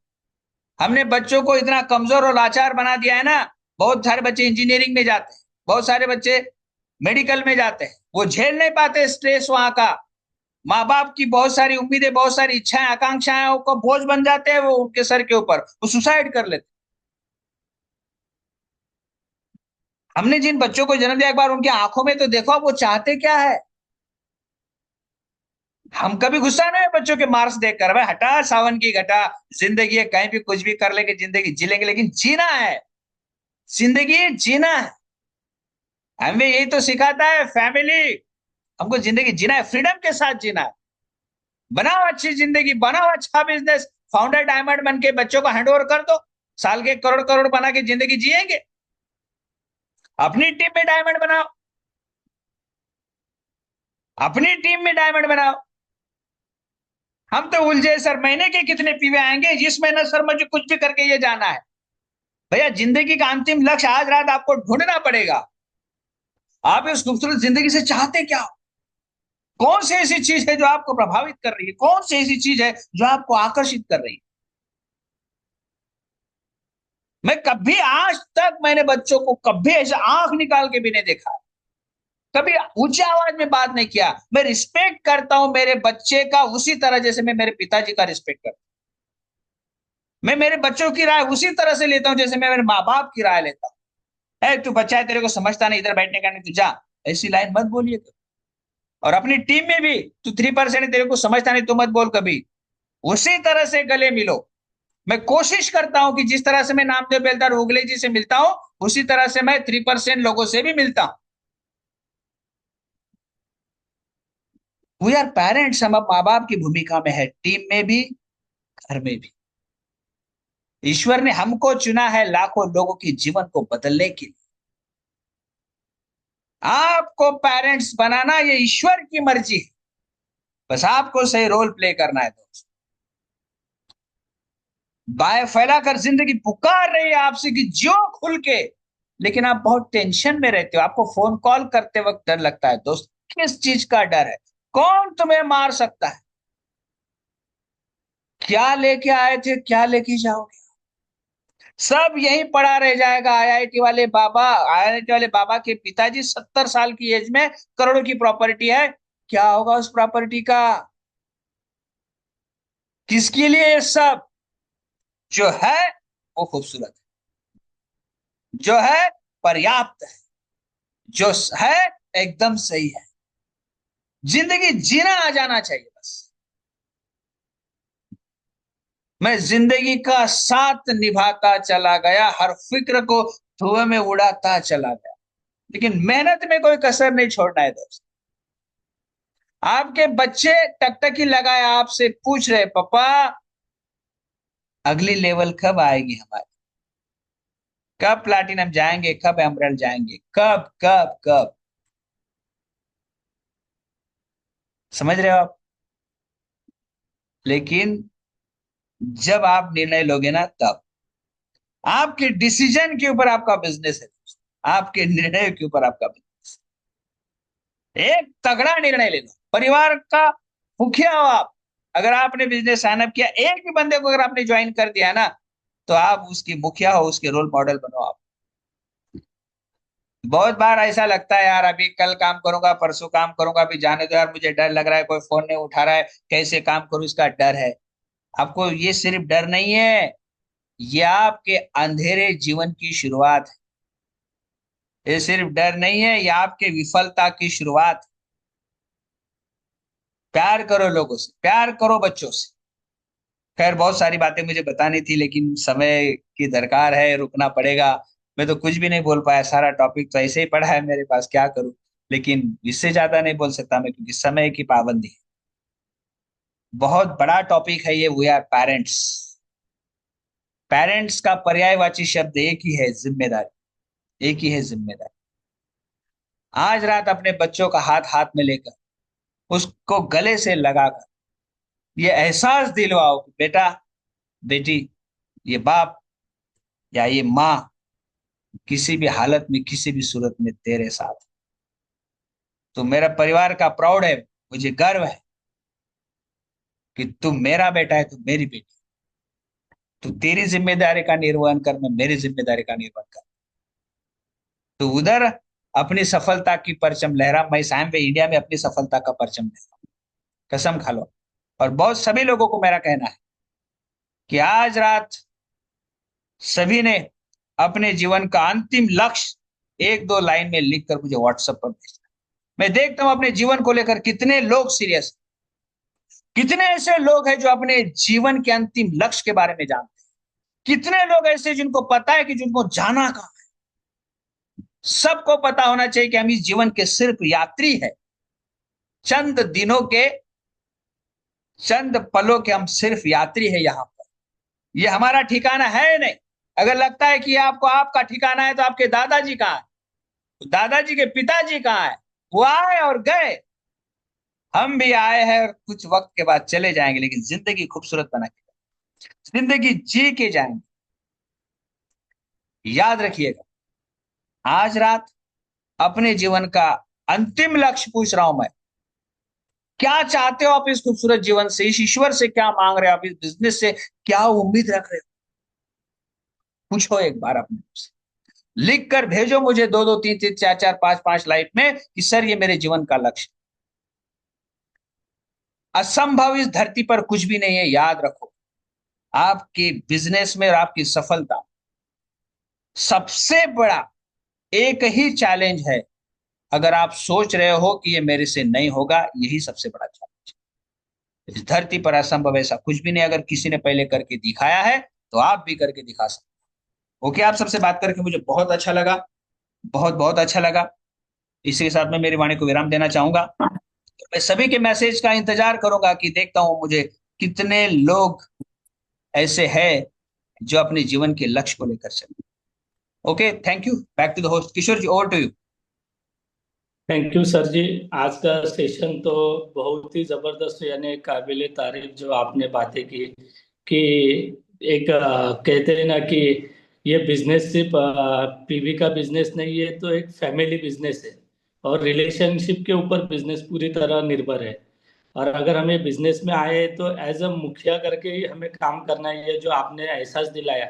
हमने बच्चों को इतना कमजोर और लाचार बना दिया है ना। बहुत सारे बच्चे इंजीनियरिंग में जाते हैं, बहुत सारे बच्चे मेडिकल में जाते हैं, वो झेल नहीं पाते स्ट्रेस वहां का। माँ बाप की बहुत सारी उम्मीदें, बहुत सारी इच्छाएं, आकांक्षाएं को बोझ बन जाते हैं वो उनके सर के ऊपर, वो सुसाइड कर लेते। हमने जिन बच्चों को जन्म दिया, एक बार उनकी आंखों में तो देखो आप वो चाहते क्या है। हम कभी गुस्सा नहीं है बच्चों के मार्क्स देखकर, भाई हटा सावन की घटा, जिंदगी है, कहीं भी कुछ भी कर लेंगे, जिंदगी जी लेंगे, लेकिन जीना है, जिंदगी जीना है। हमें यही तो सिखाता है फैमिली। हमको जिंदगी जीना है, फ्रीडम के साथ जीना है। बनाओ अच्छी जिंदगी, बनाओ अच्छा बिजनेस, फाउंडर डायमंड बन के बच्चों को हैंड ओवर कर दो, साल के करोड़ करोड़ बना के जिंदगी जिएंगे। अपनी टीम में डायमंड बनाओ, अपनी टीम में डायमंड बनाओ। हम तो उलझे सर, महीने के कितने पीवे आएंगे, जिस महीने सर मुझे कुछ भी करके ये जाना है। भैया जिंदगी का अंतिम लक्ष्य आज रात आपको ढूंढना पड़ेगा। आप इस खूबसूरत जिंदगी से चाहते क्या हो? कौन सी ऐसी चीज है जो आपको प्रभावित कर रही है, कौन सी ऐसी चीज है जो आपको आकर्षित कर रही है? मैं कभी आज तक मैंने बच्चों को कभी ऐसा आंख निकाल के भी नहीं देखा, कभी ऊंची आवाज में बात नहीं किया। मैं रिस्पेक्ट करता हूं मेरे बच्चे का उसी तरह जैसे मैं मेरे पिताजी का रिस्पेक्ट करता हूं। मैं मेरे बच्चों की राय उसी तरह से लेता हूं जैसे मैं मेरे माँ बाप की राय लेता हूं। तू बच्चा है, तेरे को समझता नहीं, इधर बैठने का नहीं, तू जा, ऐसी लाइन मत बोलिए तो। और अपनी टीम में भी, तू 3% तेरे को समझता नहीं, तू मत बोल कभी, उसी तरह से गले मिलो। मैं कोशिश करता हूं कि जिस तरह से मैं नामदेव बेलदार उगले जी से मिलता हूं, उसी तरह से मैं 3% लोगों से भी मिलता हूं। वी आर पेरेंट्स, हम अब माँ बाप की भूमिका में है, टीम में भी, घर में भी। ईश्वर ने हमको चुना है लाखों लोगों के जीवन को बदलने के लिए। आपको पेरेंट्स बनाना ये ईश्वर की मर्जी है, बस आपको सही रोल प्ले करना है दोस्त। बाएं फैलाकर जिंदगी पुकार रही है आपसे कि जियो खुल के, लेकिन आप बहुत टेंशन में रहते हो। आपको फोन कॉल करते वक्त डर लगता है दोस्त। किस चीज का डर है? कौन तुम्हें मार सकता है? क्या लेके आए थे, क्या लेके जाओगे? सब यही पड़ा रह जाएगा। आईआईटी वाले बाबा, आईआईटी वाले बाबा के पिताजी 70 साल की एज में, करोड़ों की प्रॉपर्टी है, क्या होगा उस प्रॉपर्टी का? किसके लिए ये सब? जो है वो खूबसूरत है, जो है पर्याप्त है, जो है एकदम सही है। जिंदगी जीना आ जाना चाहिए बस। मैं जिंदगी का साथ निभाता चला गया, हर फिक्र को धुएं में उड़ाता चला गया, लेकिन मेहनत में कोई कसर नहीं छोड़ना है दोस्त। आपके बच्चे टकटकी लगाए आपसे पूछ रहे, पापा अगली लेवल कब आएगी हमारी, कब प्लैटिनम जाएंगे, कब एमरल्ड जाएंगे, कब कब कब? समझ रहे हो आप? लेकिन जब आप निर्णय लोगे ना, तब आपके डिसीजन के ऊपर आपका बिजनेस है दोस्त। आपके निर्णय के ऊपर आपका बिजनेस। एक तगड़ा निर्णय ले लो, परिवार का मुखिया हो आप। अगर आपने बिजनेस साइन अप किया, एक भी बंदे को अगर आपने ज्वाइन कर दिया ना, तो आप उसकी मुखिया हो, उसके रोल मॉडल बनो आप। बहुत बार ऐसा लगता है यार, अभी कल काम करूंगा, परसों काम करूंगा, अभी जाने दो यार, मुझे डर लग रहा है, कोई फोन नहीं उठा रहा है, कैसे काम करूं, इसका डर है। आपको ये सिर्फ डर नहीं है, ये आपके अंधेरे जीवन की शुरुआत है। ये सिर्फ डर नहीं है, ये आपके विफलता की शुरुआत है। प्यार करो लोगों से, प्यार करो बच्चों से। खैर, बहुत सारी बातें मुझे बतानी थी, लेकिन समय की दरकार है, रुकना पड़ेगा। मैं तो कुछ भी नहीं बोल पाया, सारा टॉपिक तो ऐसे ही पड़ा है मेरे पास, क्या करूं। लेकिन इससे ज्यादा नहीं बोल सकता मैं, क्योंकि समय की पाबंदी है। बहुत बड़ा टॉपिक है ये, वी आर पेरेंट्स। पेरेंट्स का पर्यायवाची शब्द एक ही है, जिम्मेदारी। एक ही है, जिम्मेदारी। आज रात अपने बच्चों का हाथ हाथ में लेकर, उसको गले से लगाकर ये एहसास दिलवाओ कि बेटा, बेटी, ये बाप या ये माँ किसी भी हालत में, किसी भी सूरत में तेरे साथ है। तू मेरा परिवार का प्राउड है, मुझे गर्व है कि तू मेरा बेटा है, तू मेरी बेटी। तू तेरी जिम्मेदारी का निर्वहन कर, मैं मेरी जिम्मेदारी का निर्वहन कर। तू उधर अपनी सफलता की परचम लहरा, मैं साम पे इंडिया में अपनी सफलता का परचम लहरा। कसम खा लो। और बहुत सभी लोगों को मेरा कहना है कि आज रात सभी ने अपने जीवन का अंतिम लक्ष्य एक दो लाइन में लिखकर मुझे व्हाट्सएप पर भेजना। मैं देखता हूं अपने जीवन को लेकर कितने लोग सीरियस, कितने ऐसे लोग हैं जो अपने जीवन के अंतिम लक्ष्य के बारे में जानते हैं, कितने लोग ऐसे जिनको पता है कि जिनको जाना कहाँ है। सबको पता होना चाहिए कि हम इस जीवन के सिर्फ यात्री है, चंद दिनों के, चंद पलों के हम सिर्फ यात्री है यहाँ पर। ये हमारा ठिकाना है नहीं। अगर लगता है कि आपको आपका ठिकाना है, तो आपके दादाजी कहाँ है, दादाजी के पिताजी कहाँ है? वो आए और गए, हम भी आए हैं और कुछ वक्त के बाद चले जाएंगे, लेकिन जिंदगी खूबसूरत बना के, जिंदगी जी के जाएंगे। याद रखिएगा, आज रात अपने जीवन का अंतिम लक्ष्य पूछ रहा हूं मैं। क्या चाहते हो आप इस खूबसूरत जीवन से? इस ईश्वर से क्या मांग रहे हो आप? इस बिजनेस से क्या उम्मीद रख रहे हो? पूछो एक बार अपने से। लिख कर भेजो मुझे दो दो तीन तीन चार चार पांच पांच लाइट में कि सर ये मेरे जीवन का लक्ष्य। असंभव इस धरती पर कुछ भी नहीं है, याद रखो। आपके बिजनेस में और आपकी सफलता, सबसे बड़ा एक ही चैलेंज है। अगर आप सोच रहे हो कि ये मेरे से नहीं होगा, यही सबसे बड़ा चैलेंज है। इस धरती पर असंभव ऐसा कुछ भी नहीं। अगर किसी ने पहले करके दिखाया है, तो आप भी करके दिखा सकते हो। ओके, आप सबसे बात करके मुझे बहुत अच्छा लगा, बहुत बहुत अच्छा लगा। इसी के साथ मैं मेरी वाणी को विराम देना चाहूंगा। तो मैं सभी के मैसेज का इंतजार करूंगा कि देखता हूं मुझे कितने लोग ऐसे हैं जो अपने जीवन के लक्ष्य को लेकर चले। Okay, thank you. Back to the host Kishore ji, over to you. Thank you sir ji. आज का सेशन तो बहुत ही जबरदस्त, यानी काबिले तारीफ जो आपने बातें की कि एक कहते हैं ना कि ये बिजनेस सिर्फ पीवी का बिजनेस नहीं है, तो एक फैमिली बिजनेस है। और रिलेशनशिप के ऊपर बिजनेस पूरी तरह निर्भर है। और अगर हमें बिजनेस में आए तो एज अ मुखिया करके ही हमें काम करना है, ये जो आपने एहसास दिलाया।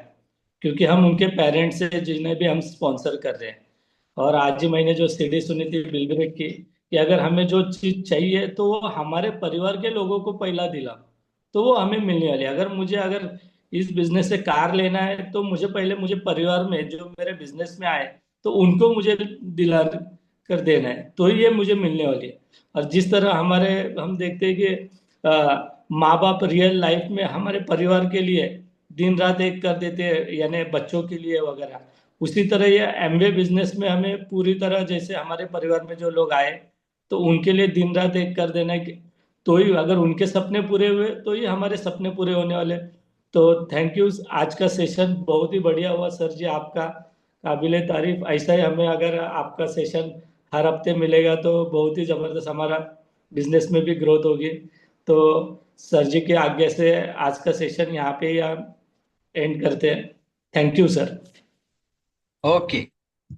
क्योंकि हम उनके पेरेंट्स से, जिन्हें भी हम स्पॉन्सर कर रहे हैं। और आज ही मैंने जो सीडी सुनी थी बिल की, कि अगर हमें जो चीज चाहिए तो वो हमारे परिवार के लोगों को पहला दिला, तो वो हमें मिलने वाली है। अगर इस बिजनेस से कार लेना है, तो मुझे पहले, मुझे परिवार में जो मेरे बिजनेस में आए, तो उनको मुझे दिला कर देना है, तो ही ये मुझे मिलने वाली है। और जिस तरह हमारे, हम देखते हैं कि माँ बाप रियल लाइफ में हमारे परिवार के लिए दिन रात एक कर देते हैं, यानी बच्चों के लिए वगैरह। उसी तरह ये एमवे बिजनेस में हमें पूरी तरह, जैसे हमारे परिवार में जो लोग आए, तो उनके लिए दिन रात एक कर देना है तो ही, अगर उनके सपने पूरे हुए तो ही हमारे सपने पूरे होने वाले। तो थैंक यू। आज का सेशन बहुत ही बढ़िया हुआ सर जी, आपका काबिले तारीफ। ऐसा ही हमें अगर आपका सेशन हर हफ्ते मिलेगा तो बहुत ही जबरदस्त हमारा बिजनेस में भी ग्रोथ होगी। तो सर जी के आज्ञा से आज का सेशन यहाँ पे ही हम एंड करते हैं। Thank you sir. ओके।